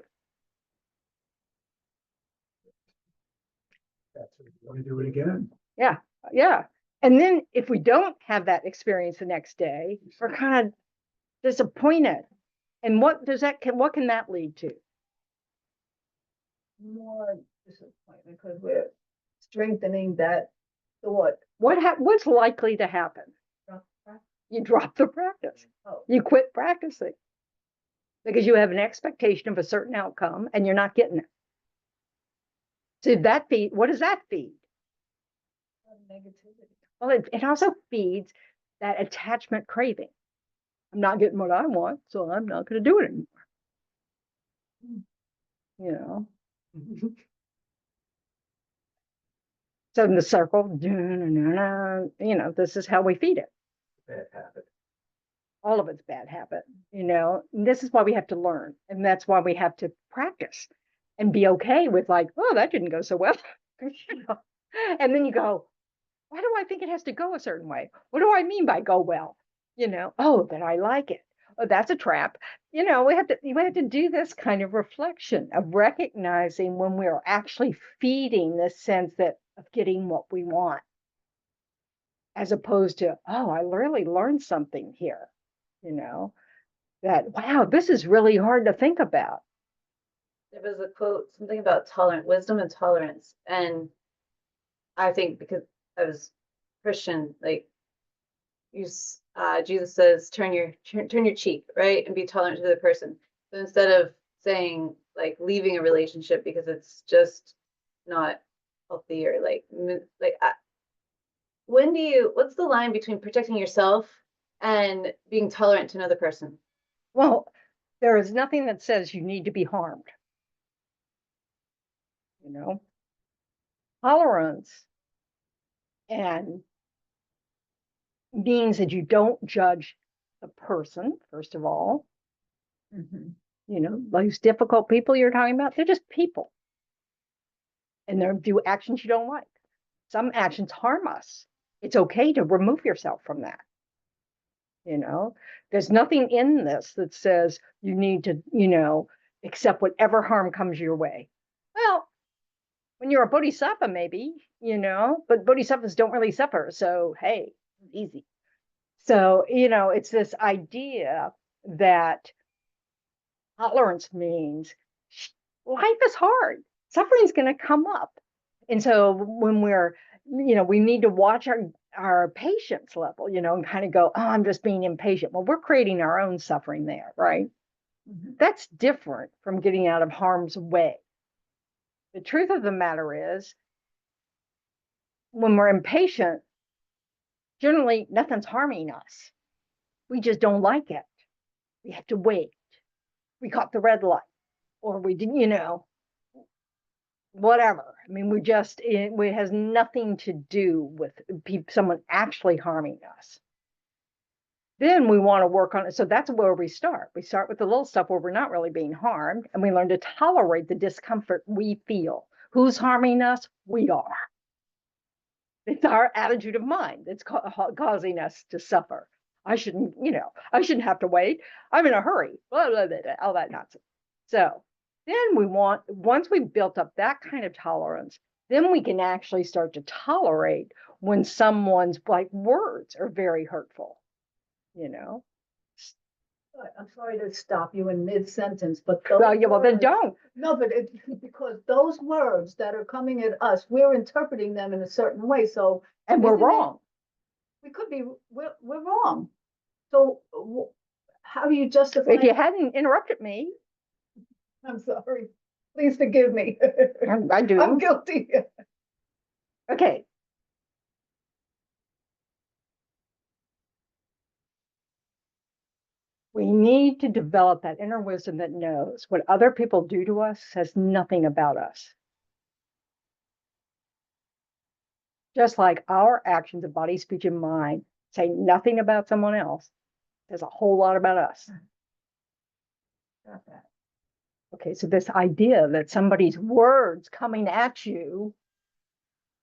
S3: Want to do it again?
S1: Yeah. And then if we don't have that experience the next day, we're kind of disappointed. And what can that lead to?
S6: More disappointment because we're strengthening that thought.
S1: What's likely to happen? You drop the practice.
S6: Oh.
S1: You quit practicing because you have an expectation of a certain outcome and you're not getting it. So what does that feed?
S6: Negativity.
S1: Well, it also feeds that attachment craving. I'm not getting what I want, so I'm not going to do it anymore. You know. So in the circle, you know, this is how we feed it.
S4: Bad habit.
S1: All of it's bad habit, you know. And this is why we have to learn, and that's why we have to practice and be okay with like, oh, that didn't go so well. You know? And then you go, why do I think it has to go a certain way? What do I mean by go well? You know, oh, that I like it. Oh, that's a trap. You know, we have to do this kind of reflection of recognizing when we're actually feeding this sense of getting what we want, as opposed to, oh, I really learned something here. You know, that wow, this is really hard to think about.
S5: There was a quote, something about wisdom and tolerance. And I think because I was Christian, like Jesus says, turn your cheek, right? And be tolerant to the other person. So instead of saying like leaving a relationship because it's just not healthy or what's the line between protecting yourself and being tolerant to another person?
S1: Well, there is nothing that says you need to be harmed. You know, tolerance and means that you don't judge the person, first of all.
S6: Mm-hmm.
S1: You know, those difficult people you're talking about, they're just people. And they do actions you don't like. Some actions harm us. It's okay to remove yourself from that. You know, there's nothing in this that says you need to, you know, accept whatever harm comes your way. Well, when you're a bodhisattva, maybe, you know, but bodhisattvas don't really suffer. So, hey, easy. So, you know, it's this idea that tolerance means life is hard. Suffering's going to come up. And so when we need to watch our patience level, you know, and kind of go, oh, I'm just being impatient. Well, we're creating our own suffering there, right? Mm-hmm. That's different from getting out of harm's way. The truth of the matter is, when we're impatient, generally nothing's harming us. We just don't like it. We have to wait. We caught the red light, or we didn't, you know, whatever. I mean, it has nothing to do with someone actually harming us. Then we want to work on it. So that's where we start. We start with the little stuff where we're not really being harmed, and we learn to tolerate the discomfort we feel. Who's harming us? We are. It's our attitude of mind that's causing us to suffer. I shouldn't have to wait. I'm in a hurry. Blah, blah, blah, blah, all that nonsense. So then once we've built up that kind of tolerance, then we can actually start to tolerate when someone's like words are very hurtful, you know.
S6: I'm sorry to stop you in mid-sentence, but
S1: Well, then don't.
S6: No, but because those words that are coming at us, we're interpreting them in a certain way. So,
S1: and we're wrong.
S6: We're wrong. So, how do you justify?
S1: If you hadn't interrupted me,
S6: I'm sorry. Please forgive me.
S1: I do.
S6: I'm guilty.
S1: Okay. We need to develop that inner wisdom that knows what other people do to us says nothing about us. Just like our actions of body, speech, and mind say nothing about someone else, there's a whole lot about us. Got that. Okay, so this idea that somebody's words coming at you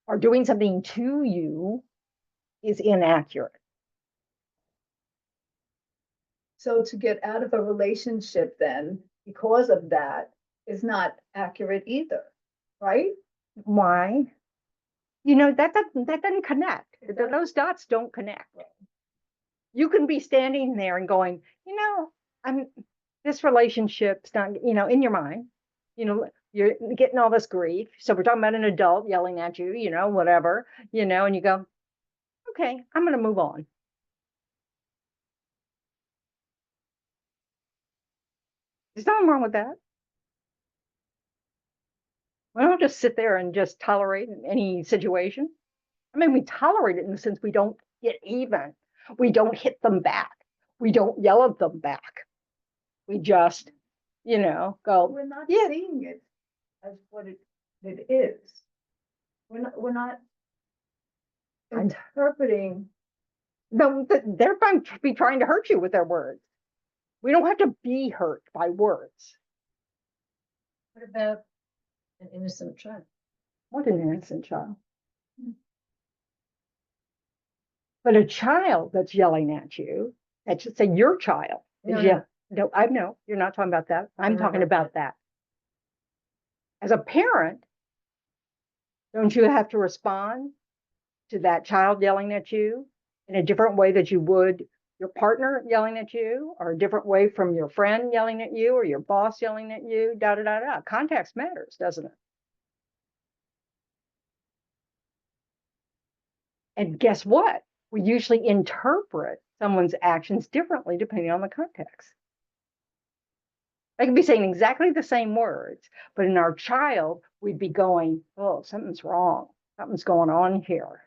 S1: or doing something to you is inaccurate.
S6: So to get out of a relationship then, because of that, is not accurate either, right?
S1: Why? That doesn't connect. Those dots don't connect. You can be standing there and going, this relationship's not, in your mind, you're getting all this grief. So we're talking about an adult yelling at you, whatever, and you go, okay, I'm going to move on. There's nothing wrong with that. We don't just sit there and just tolerate any situation. I mean, we tolerate it in the sense we don't get even. We don't hit them back. We don't yell at them back. We just, go,
S6: We're not
S1: yeah.
S6: seeing it as what it is. We're not interpreting.
S1: No, they're going to be trying to hurt you with their words. We don't have to be hurt by words.
S2: What about an innocent child?
S1: What an innocent child. But a child that's yelling at you, that should say your child. No, I know, you're not talking about that. I'm talking about that. As a parent, don't you have to respond to that child yelling at you in a different way that you would your partner yelling at you, or a different way from your friend yelling at you, or your boss yelling at you, da da da da. Context matters, doesn't it? And guess what? We usually interpret someone's actions differently depending on the context. They could be saying exactly the same words, but in our child, we'd be going, oh, something's wrong. Something's going on here.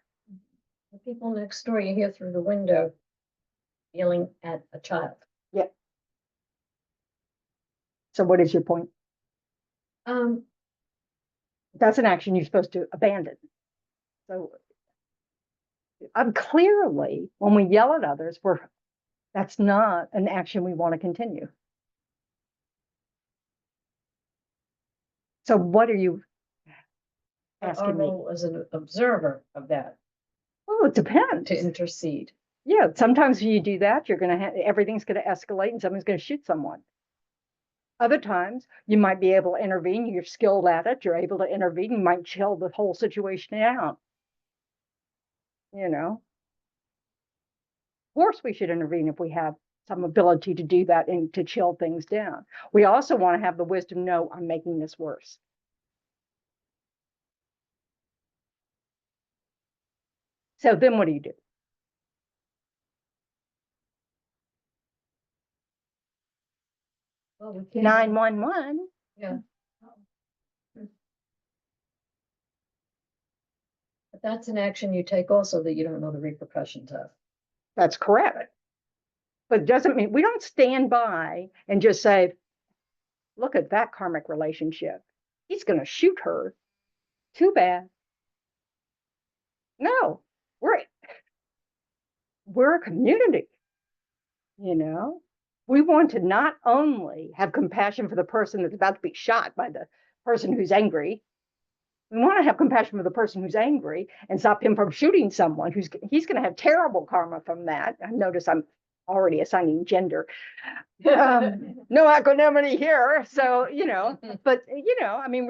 S2: The people next door, you hear through the window yelling at a child.
S1: Yeah. So what is your point? That's an action you're supposed to abandon. So clearly, when we yell at others, that's not an action we want to continue. So what are you
S2: Our
S1: asking me?
S2: role as an observer of that,
S1: Well, it depends.
S2: to intercede.
S1: Yeah, sometimes when you do that, you're going to everything's going to escalate and someone's going to shoot someone. Other times, you might be able to intervene. You're skilled at it. You're able to intervene. You might chill the whole situation out. Of course, we should intervene if we have some ability to do that and to chill things down. We also want to have the wisdom, no, I'm making this worse. So then what do you do?
S2: Well, we can't.
S1: 911.
S2: Yeah. But that's an action you take also that you don't know the repercussions of.
S1: That's correct. But it doesn't mean we don't stand by and just say, look at that karmic relationship. He's going to shoot her. Too bad. No, we're a community. We want to not only have compassion for the person that's about to be shot by the person who's angry. We want to have compassion for the person who's angry and stop him from shooting someone he's going to have terrible karma from that. I notice I'm already assigning gender. No equanimity here. So, but, I mean,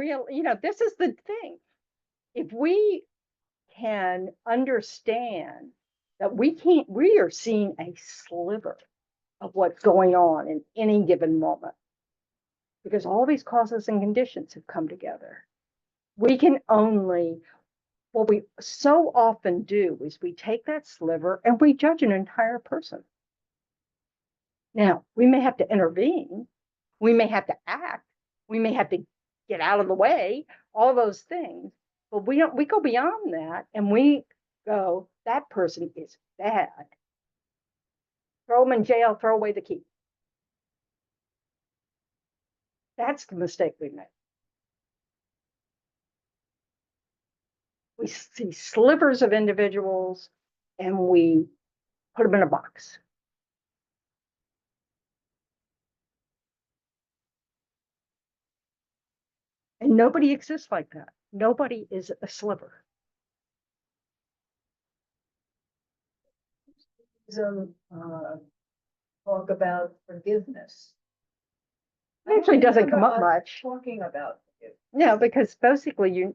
S1: this is the thing. If we can understand that we are seeing a sliver of what's going on in any given moment, because all these causes and conditions have come together. We can only, what we so often do is we take that sliver and we judge an entire person. Now, we may have to intervene, we may have to act, we may have to get out of the way, all those things, but we go beyond that and we go, that person is bad. Throw them in jail, throw away the key. That's the mistake we make. We see slivers of individuals and we put them in a box. And nobody exists like that. Nobody is a sliver.
S2: So,
S6: talk about forgiveness. I
S1: It
S6: don't
S1: actually doesn't come
S6: remember
S1: up
S6: us
S1: much.
S6: Talking about forgiveness.
S1: Yeah, because basically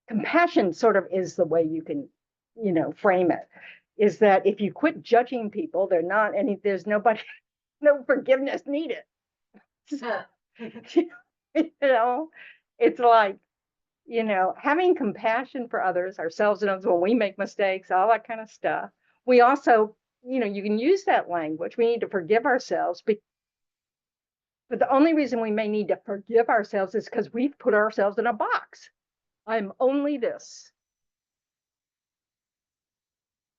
S1: compassion sort of is the way you can, frame it. Is that if you quit judging people, there's nobody, no forgiveness needed. It's like, having compassion for others, ourselves and others when we make mistakes, all that kind of stuff. We also, you can use that language. We need to forgive ourselves. But the only reason we may need to forgive ourselves is because we've put ourselves in a box. I'm only this.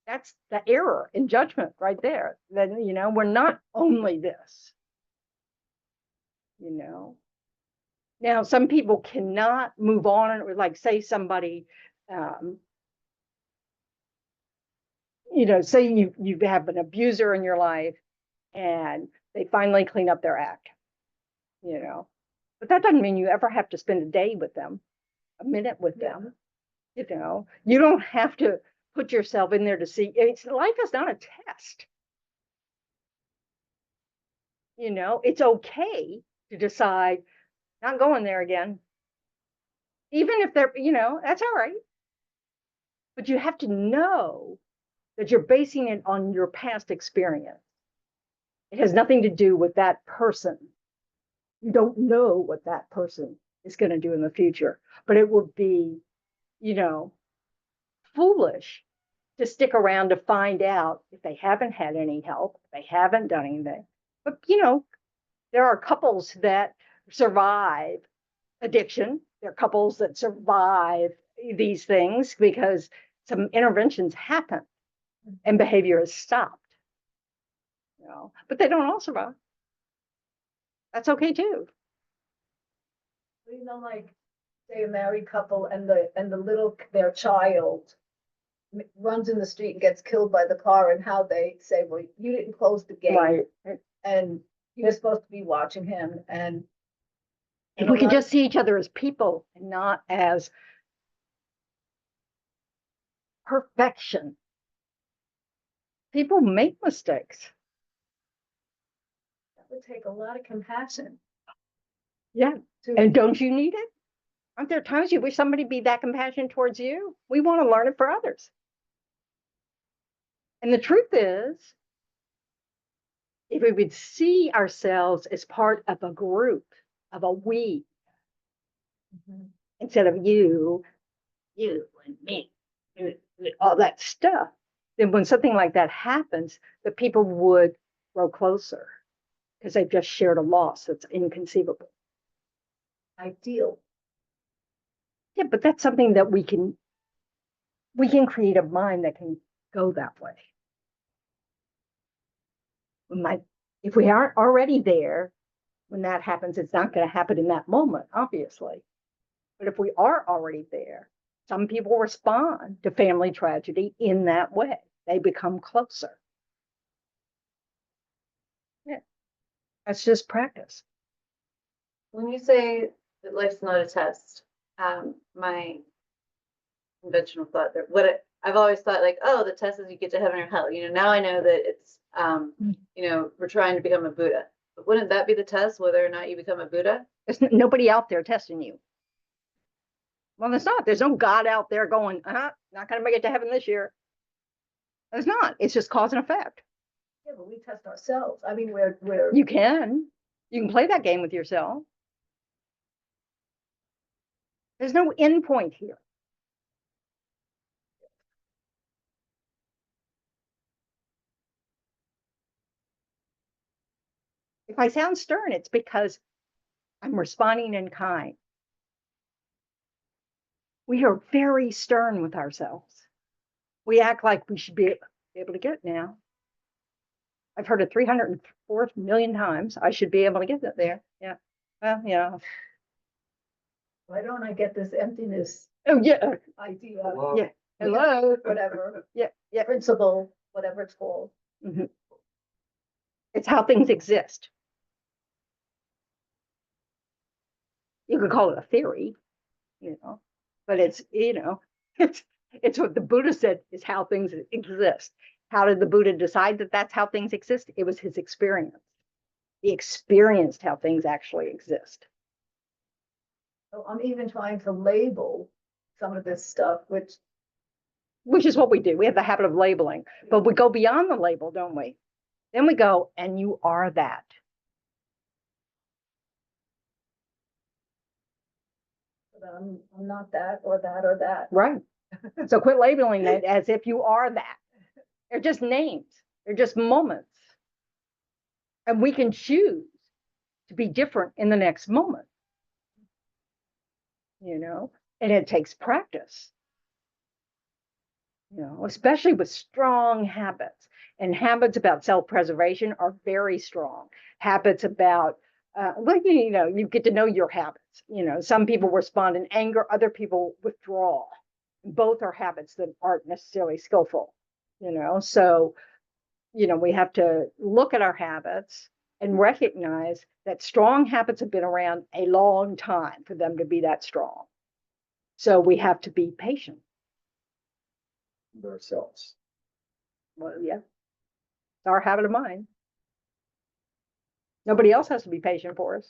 S1: That's the error in judgment right there. Then, we're not only this. Now, some people cannot move on, and like say somebody, say you have an abuser in your life and they finally clean up their act, but that doesn't mean you ever have to spend a day with them, a minute with them. You don't have to put yourself in there to see. Life is not a test. It's okay to decide not going there again. Even if they're, that's all right. But you have to know that you're basing it on your past experience. It has nothing to do with that person. You don't know what that person is going to do in the future, but it would be, foolish to stick around to find out if they haven't had any help, if they haven't done anything. But, there are couples that survive addiction. There are couples that survive these things because some interventions happen and behavior is stopped. But they don't all survive. That's okay too.
S6: Like say a married couple and their child runs in the street and gets killed by the car, and how they say, well, you didn't close the gate,
S1: Right.
S6: and you're supposed to be watching him. And
S1: If we could just see each other as people and not as perfection. People make mistakes.
S6: that would take a lot of compassion.
S1: Yeah. And don't you need it? Aren't there times you wish somebody be that compassionate towards you? We want to learn it for others. And the truth is, if we would see ourselves as part of a group, of a we, instead of you and me, all that stuff, then when something like that happens, the people would grow closer because they've just shared a loss that's inconceivable.
S6: Ideal.
S1: Yeah, but that's something that we can create a mind that can go that way. If we aren't already there, when that happens, it's not going to happen in that moment, obviously. But if we are already there, some people respond to family tragedy in that way. They become closer. Yeah, that's just practice.
S5: When you say that life's not a test, my conventional thought there, I've always thought like, oh, the test is you get to heaven or hell. Now I know that it's, we're trying to become a Buddha. But wouldn't that be the test, whether or not you become a Buddha?
S1: There's nobody out there testing you. Well, there's not. There's no God out there going, not going to make it to heaven this year. There's not. It's just cause and effect.
S6: Yeah, but we test ourselves. I mean,
S1: You can play that game with yourself. There's no end point here. If I sound stern, it's because I'm responding in kind. We are very stern with ourselves. We act like we should be able to get it now. I've heard it 304 million times. I should be able to get it there. Yeah. Well, yeah.
S6: why don't I get this emptiness
S1: Oh, yeah.
S6: idea?
S4: Hello?
S1: Yeah. Hello.
S6: Whatever.
S1: Yeah. Yeah.
S6: Principle, whatever it's called.
S1: Mm-hmm. It's how things exist. You could call it a theory, but it's, it's
S7: It's what the Buddha said is how things exist. How did the Buddha decide that that's how things exist? It was his experience. He experienced how things actually exist.
S6: So I'm even trying to label some of this stuff,
S7: Which is what we do. We have the habit of labeling, but we go beyond the label, don't we? Then we go, and you are that.
S6: I'm not that or that or that.
S7: Right. So quit labeling it as if you are that. They're just names. They're just moments. And we can choose to be different in the next moment. You know, and it takes practice. You know, especially with strong habits. And habits about self-preservation are very strong. Habits about, well, you know, you get to know your habits. You know, some people respond in anger, other people withdraw. Both are habits that aren't necessarily skillful. You know, so, you know, we have to look at our habits and recognize that strong habits have been around a long time for them to be that strong. So we have to be patient
S3: with ourselves.
S7: Well, yeah, it's our habit of mind. Nobody else has to be patient for us.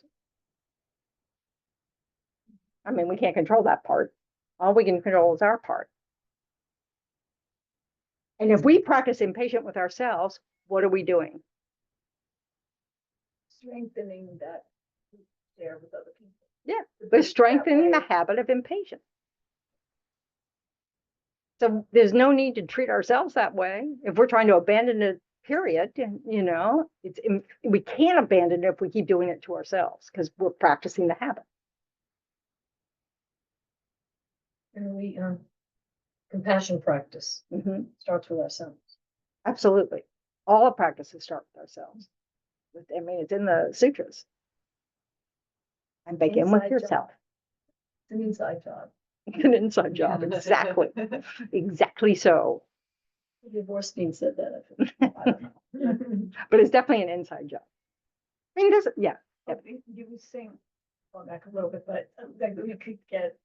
S7: I mean, we can't control that part. All we can control is our part. And if we practice impatient with ourselves, what are we doing?
S6: Strengthening that we share with other people.
S7: Yeah,
S6: To
S7: we're
S6: be
S7: strengthening the
S6: that way.
S7: habit of impatience. So there's no need to treat ourselves that way. If we're trying to abandon it, period, you know, we can't abandon it if we keep doing it to ourselves because we're practicing the habit.
S8: And we, compassion practice
S7: Mhm.
S8: starts with ourselves.
S7: Absolutely. All the practices start with ourselves. I mean, it's in the sutras. And begin with
S6: Inside
S7: yourself.
S6: It's an inside job.
S7: It's an inside job. Exactly. Exactly so.
S8: Borstein said that. I don't know.
S7: But it's definitely an inside job. I mean, this, yeah.
S2: You were saying, going back a little bit, but like you could get,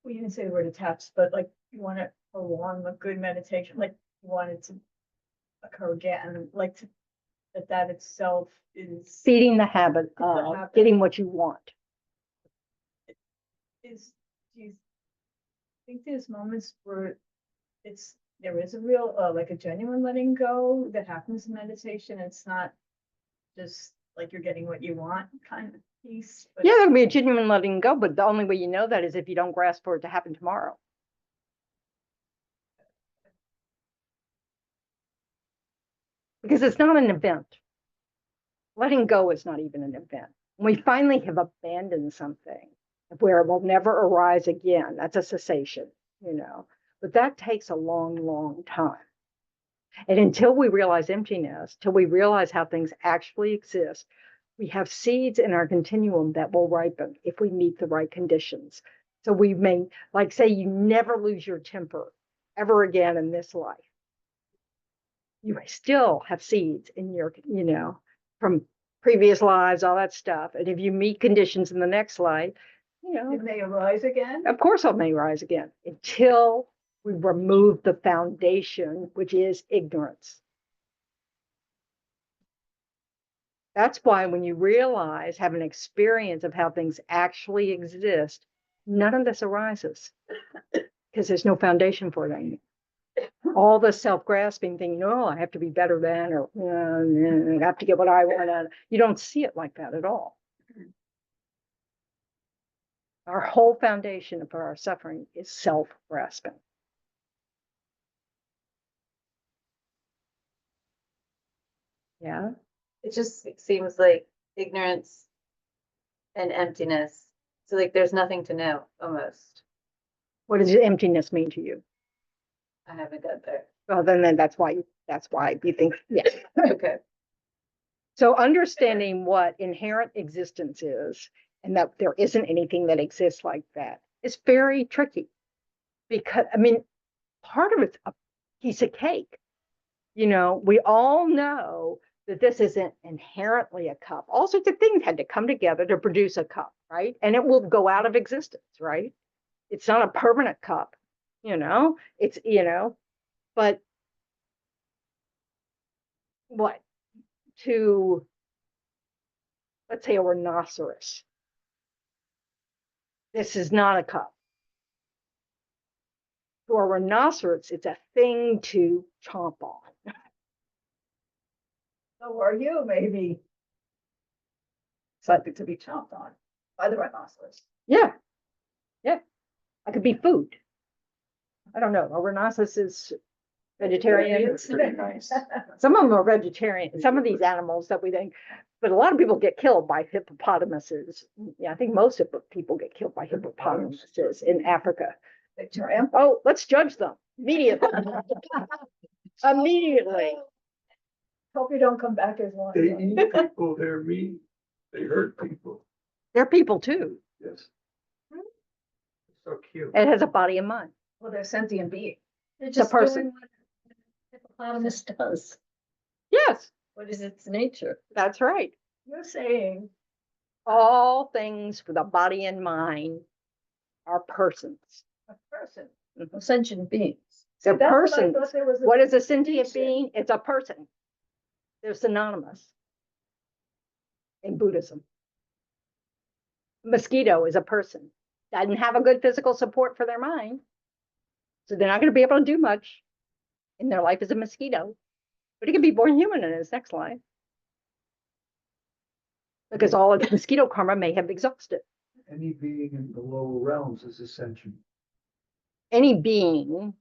S2: well, you didn't say the word attached, but like you want to prolong a good meditation, like you want it to occur again, like to, that itself is,
S7: Feeding the habit
S2: The
S7: of
S2: habit.
S7: getting what you want.
S2: do you think there's moments where there is a real, like a genuine letting go that happens in meditation? It's not just like you're getting what you want kind of piece. But
S7: Yeah, there'll be a genuine letting go, but the only way you know that is if you don't grasp for it to happen tomorrow. Because it's not an event. Letting go is not even an event. When we finally have abandoned something where it will never arise again, that's a cessation, you know. But that takes a long, long time. And until we realize emptiness, till we realize how things actually exist, we have seeds in our continuum that will ripen if we meet the right conditions. So we may, like, say, you never lose your temper ever again in this life. You still have seeds in your, you know, from previous lives, all that stuff. And if you meet conditions in the next life, you know,
S6: It may arise again.
S7: of course it may rise again until we remove the foundation, which is ignorance. That's why when you realize, have an experience of how things actually exist, none of this arises because there's no foundation for it anymore. All the self-grasping thing, no, I have to be better than, or I have to get what I want. You don't see it like that at all. Our whole foundation for our suffering is self-grasping. Yeah.
S5: It just seems like ignorance and emptiness. So like there's nothing to know almost.
S7: What does emptiness mean to you?
S5: I haven't got there.
S7: Well, then that's why you think, yeah.
S5: Okay.
S7: So understanding what inherent existence is and that there isn't anything that exists like that is very tricky because, I mean, part of it's a piece of cake. You know, we all know that this isn't inherently a cup. All sorts of things had to come together to produce a cup, right? And it will go out of existence, right? It's not a permanent cup. it's, but what, to, let's say a rhinoceros. This is not a cup. For a rhinoceros, it's a thing to chomp on.
S6: So are you, maybe? Something to be chomped on by the rhinoceros.
S7: Yeah. Yeah. I could be food. I don't know. A rhinoceros is vegetarian.
S3: It's pretty nice.
S7: Some of them are vegetarian. Some of these animals that we think, but a lot of people get killed by hippopotamuses. Yeah, I think most of the people get killed by hippopotamuses in Africa.
S6: Victoria.
S7: Oh, let's judge them immediately. Immediately.
S6: Hope you don't come back as one.
S3: They eat people, they're mean, they hurt people,
S7: They're people too.
S3: yes.
S4: So cute.
S7: It has a body and mind.
S6: Well, they're sentient beings.
S8: They're
S7: a
S8: just
S7: person.
S8: doing what a hippopotamus does.
S7: Yes,
S8: What is its nature?
S7: that's right.
S6: You're saying,
S7: All things with a body and mind are persons.
S6: a person.
S8: Sentient beings.
S7: They're
S6: That's what I
S7: persons.
S6: thought there was a
S7: What is a sentient
S6: distinction.
S7: being? It's a person. They're synonymous in Buddhism. Mosquito is a person. Doesn't have a good physical support for their mind. So they're not going to be able to do much in their life as a mosquito. But it can be born human in his next life. Because all of the mosquito karma may have exhausted.
S3: Any being in the lower realms is ascension.
S7: Any being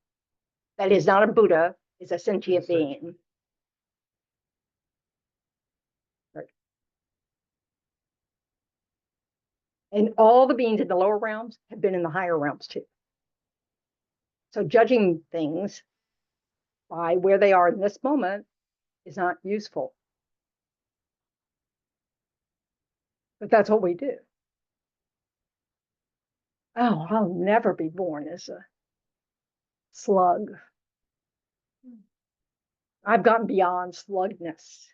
S7: that is not a Buddha is a sentient
S3: Sentient.
S7: being. Right. And all the beings in the lower realms have been in the higher realms too. So judging things by where they are in this moment is not useful. But that's what we do. Oh, I'll never be born as a slug. I've gotten beyond slugness.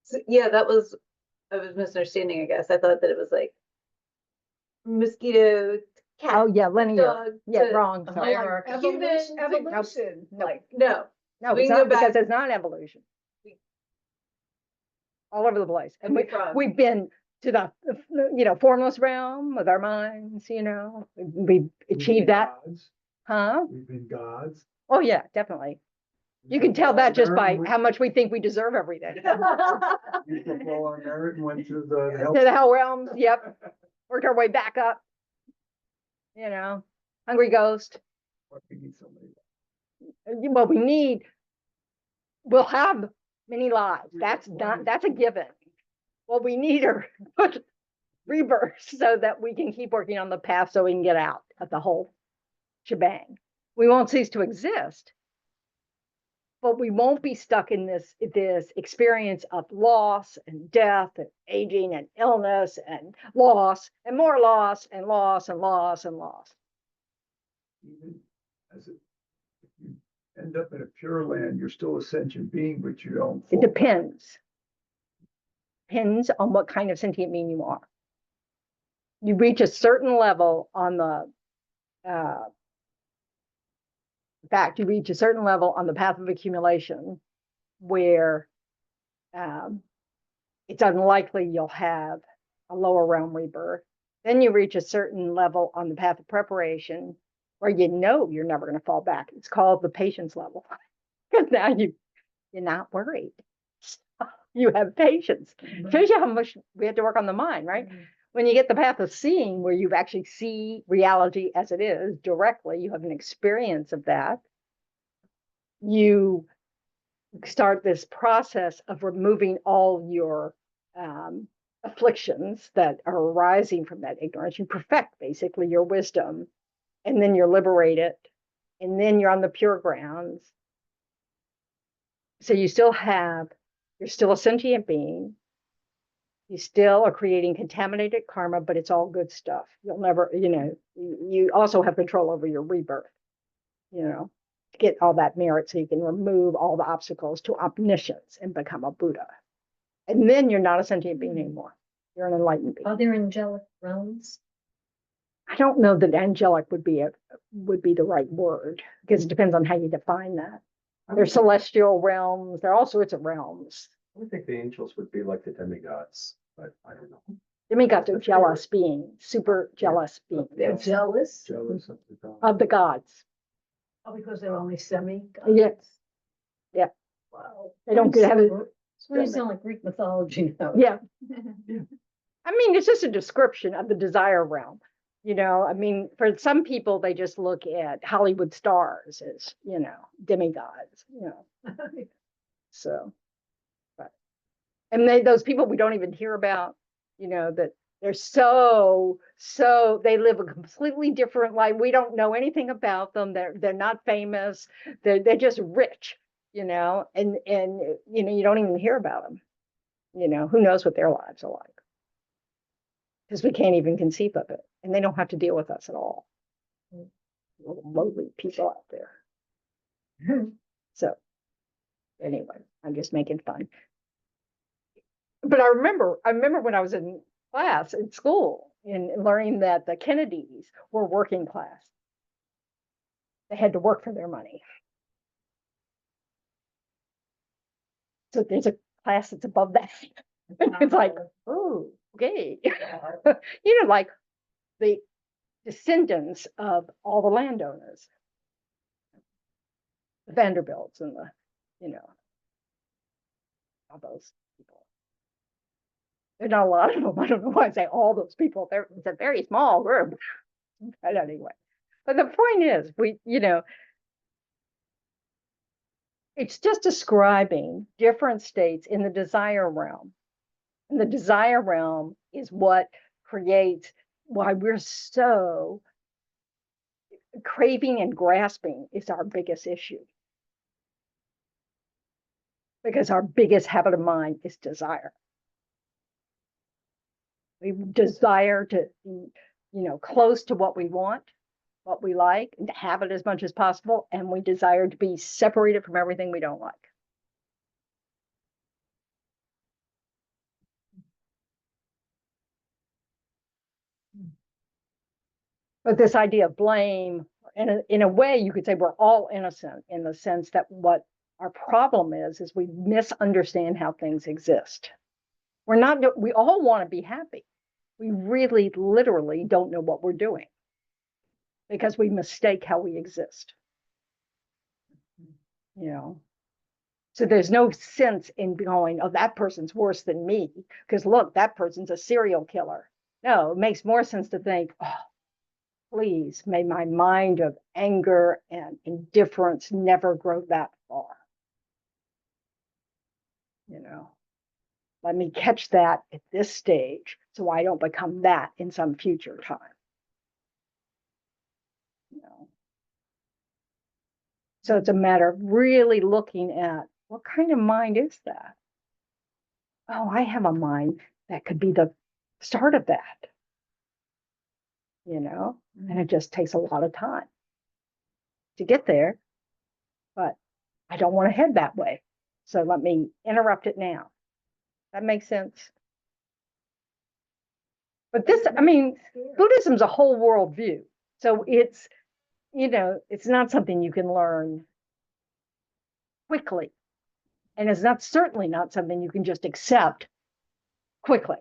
S5: So, yeah, I was misunderstanding, I guess. I thought that it was like mosquito, cat,
S7: Oh, yeah, linear.
S5: dog.
S7: Yeah,
S5: to-
S7: wrong.
S8: A
S7: Sorry.
S8: hierarchy.
S6: Evolution,
S5: Human-
S6: evolution,
S7: Nope.
S6: like,
S5: No,
S7: No,
S5: we
S7: it's
S5: can
S7: not
S5: go
S7: because
S5: back-
S7: it's not evolution. All over the place. And
S5: every frog.
S7: we've been to the, formless realm with our minds, we've achieved that,
S3: Gods.
S7: huh?
S3: We've been gods.
S7: Oh, yeah, definitely. You
S3: We've
S7: can tell that just by
S3: been
S7: how much we think we deserve everything.
S3: We took all our merit and went to the hell.
S7: To the hell realms, yep. Worked our way back up. Hungry ghost.
S3: We need somebody.
S7: Well, we'll have many lives. That's a given. What we need are rebirths so that we can keep working on the path so we can get out of the whole shebang. We won't cease to exist, but we won't be stuck in this experience of loss and death and aging and illness and loss and more loss and loss and loss and loss.
S3: Even if you end up in a pure land, you're still a sentient being, but you don't.
S7: It depends. Depends on what kind of sentient being you are. You reach a certain level on the in fact, you reach a certain level on the path of accumulation where it's unlikely you'll have a lower realm rebirth. Then you reach a certain level on the path of preparation where you're never going to fall back. It's called the patience level. Because now you're not worried. You have patience. Shows you how much we have to work on the mind, right? When you get the path of seeing, where you actually see reality as it is directly, you have an experience of that. You start this process of removing all your afflictions that are arising from that ignorance. You perfect basically your wisdom, and then you're liberated, and then you're on the pure grounds. So you're still a sentient being. You still are creating contaminated karma, but it's all good stuff. You'll never, you also have control over your rebirth, to get all that merit so you can remove all the obstacles to omniscience and become a Buddha. And then you're not a sentient being anymore. You're an enlightened being.
S8: Are there angelic realms?
S7: I don't know that angelic would be the right word, because it depends on how you define that. There's celestial realms, there are all sorts of realms.
S4: I would think the angels would be like the demigods, but I don't know.
S7: Demigods are jealous beings, super jealous beings
S6: They're jealous,
S3: Jealous of the God.
S7: of the gods.
S6: oh, because they're only semi.
S7: Yes. Yeah.
S6: Wow.
S7: They don't have it.
S8: It's going to sound like Greek mythology now.
S7: Yeah. I mean, it's just a description of the desire realm. You know, I mean, for some people, they just look at Hollywood stars as, you know, demigods, you know, so. But, and those people we don't even hear about, you know, that they're so, they live a completely different life. We don't know anything about them. They're not famous. They're just rich, you know, and, you know, you don't even hear about them. You know, who knows what their lives are like? Because we can't even conceive of it, and they don't have to deal with us at all. Little lowly people out there. So anyway, I'm just making fun. But I remember when I was in class in school and learning that the Kennedys were working class. They had to work for their money. So there's a class that's above that. It's like, oh, okay. You know, like the descendants of all the landowners, the Vanderbilts and the, you know, all those people. There's not a lot of them. I don't know why I say all those people. It's a very small group. But anyway, but the point is, you know, it's just describing different states in the desire realm. And the desire realm is what creates why we're so craving and grasping is our biggest issue. Because our biggest habit of mind is desire. We desire to be, you know, close to what we want, what we like, and to have it as much as possible. And we desire to be separated from everything we don't like. But this idea of blame, in a way, you could say we're all innocent in the sense that what our problem is we misunderstand how things exist. We all want to be happy. We really, literally don't know what we're doing because we mistake how we exist. You know, so there's no sense in going, oh, that person's worse than me because look, that person's a serial killer. No, it makes more sense to think, oh, please, may my mind of anger and indifference never grow that far. You know, let me catch that at this stage so I don't become that in some future time. You know, so it's a matter of really looking at what kind of mind is that? Oh, I have a mind that could be the start of that. You know, and it just takes a lot of time to get there, but I don't want to head that way. So let me interrupt it now. That makes sense. But this, I mean, Buddhism's a whole world view. So it's, you know, it's not something you can learn quickly. And it's certainly not something you can just accept quickly.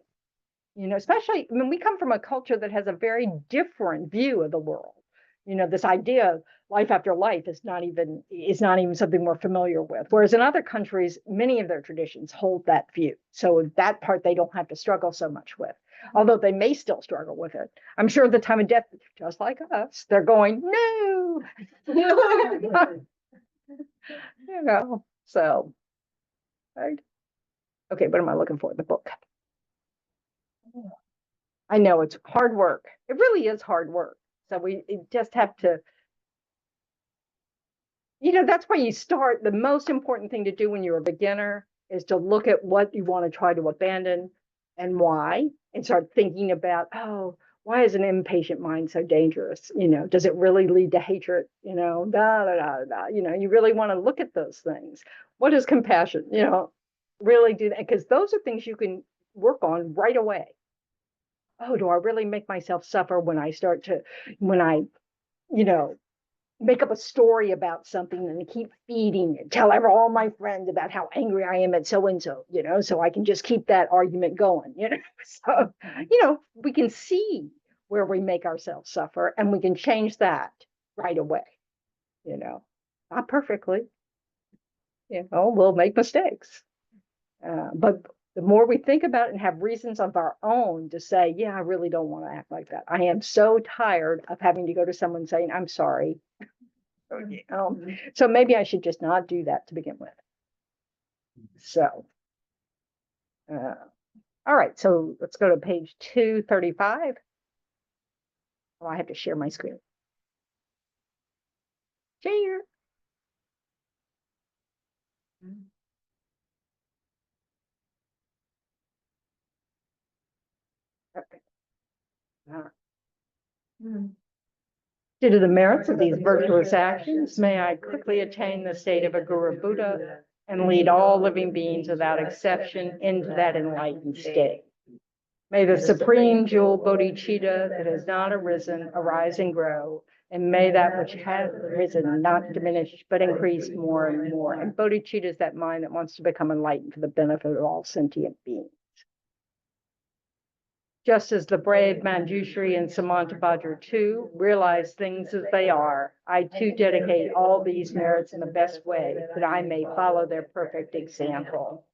S7: You know, especially, I mean, we come from a culture that has a very different view of the world. You know, this idea of life after life is not even something we're familiar with. Whereas in other countries, many of their traditions hold that view. So that part they don't have to struggle so much with, although they may still struggle with it. I'm sure at the time of death, just like us, they're going, no. You know, so, right. Okay, what am I looking for? The book. I know it's hard work. It really is hard work. So we just have to, you know, that's why you start. The most important thing to do when you're a beginner is to look at what you want to try to abandon and why, and start thinking about, oh, why is an impatient mind so dangerous? You know, does it really lead to hatred? You know, you know, you really want to look at those things. What is compassion? You know, really do that, because those are things you can work on right away. oh, do I really make myself suffer when I start to, when I, you know, make up a story about something and keep feeding it, tell all my friends about how angry I am at so and so, so I can just keep that argument going, So, we can see where we make ourselves suffer and we can change that right away, not perfectly, we'll make mistakes. But the more we think about it and have reasons of our own to say, yeah, I really don't want to act like that. I am so tired of having to go to someone saying, I'm sorry. So maybe I should just not do that to begin with. So, all right, so let's go to page 235. Oh, I have to share my screen. Share. Okay. Due to the merits of these virtuous actions, may I quickly attain the state of a Guru Buddha and lead all living beings without exception into that enlightened state. May the supreme jewel bodhicitta that has not arisen arise and grow, and may that which has arisen not diminish but increase more and more. And bodhicitta is that mind that wants to become enlightened for the benefit of all sentient beings. Just as the brave Manjushri and Samantabhadra too realize things as they are, I too dedicate all these merits in the best way that I may follow their perfect example.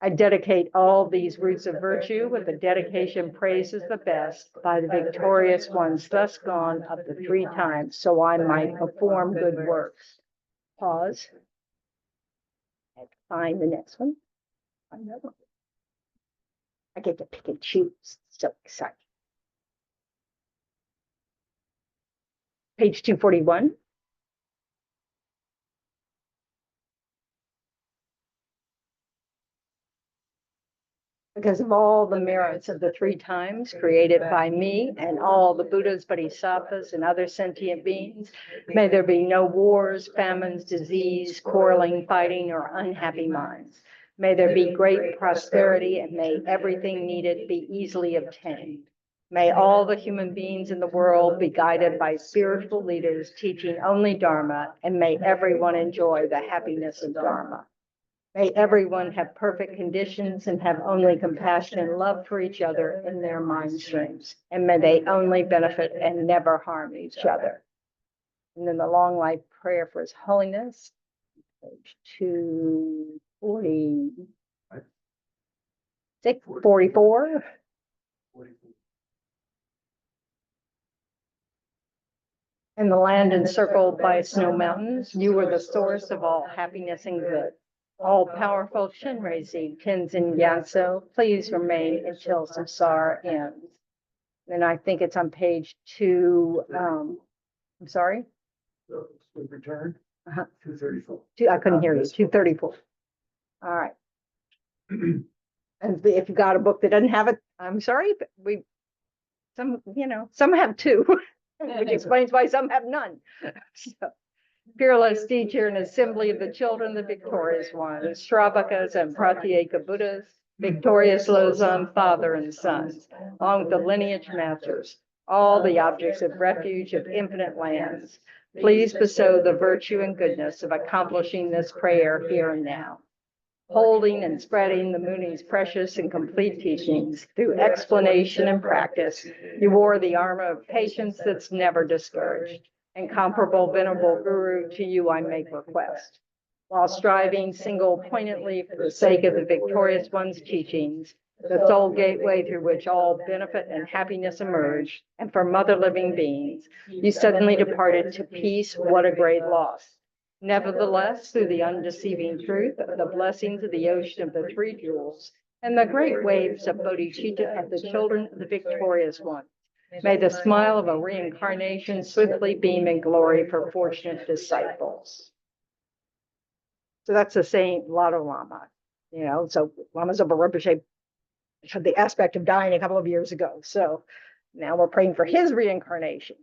S7: I dedicate all these roots of virtue with the dedication praises the best by the victorious ones thus gone of the 3 times, so I might perform good works. Pause. I have to find the next one. I get to pick and choose. So exciting. Page 241. Because of all the merits of the 3 times created by me and all the Buddhas, Bodhisattvas, and other sentient beings, may there be no wars, famines, disease, quarreling, fighting, or unhappy minds. May there be great prosperity, and may everything needed be easily obtained. May all the human beings in the world be guided by spiritual leaders teaching only Dharma, and may everyone enjoy the happiness of Dharma. May everyone have perfect conditions and have only compassion and love for each other in their mind streams. And may they only benefit and never harm each other. And then the long life prayer for His Holiness, page 246, 44. And the land encircled by snow mountains, you are the source of all happiness and good. All-powerful Shinrei-Z, Tenzin Gyatso, please remain until samsara ends. And I think it's on page 2, I'm sorry?
S3: So it's return, 234.
S7: I couldn't hear you, 234. All right. And if you've got a book that doesn't have it, I'm sorry, but some have 2, which explains why some have none. So, fearless teacher and assembly of the children of the victorious ones, Shravakas and Pratyeka Buddhas, victorious Losam, father and sons, along with the lineage masters, all the objects of refuge of infinite lands. Please bestow the virtue and goodness of accomplishing this prayer here and now. Holding and spreading the Muni's precious and complete teachings through explanation and practice, you wore the armor of patience that's never discouraged. Incomparable venerable Guru, to you I make request. While striving single-pointedly for the sake of the victorious one's teachings, the sole gateway through which all benefit and happiness emerge, and from other living beings, you suddenly departed to peace. What a great loss. Nevertheless, through the undeceiving truth of the blessings of the ocean of the 3 jewels, and the great waves of bodhicitta of the children of the victorious one, may the smile of a reincarnation swiftly beam in glory for fortunate disciples. So that's the Saint Lado Lama, so Lama Zopa Rinpoche had the aspect of dying a couple of years ago. So now we're praying for his reincarnation.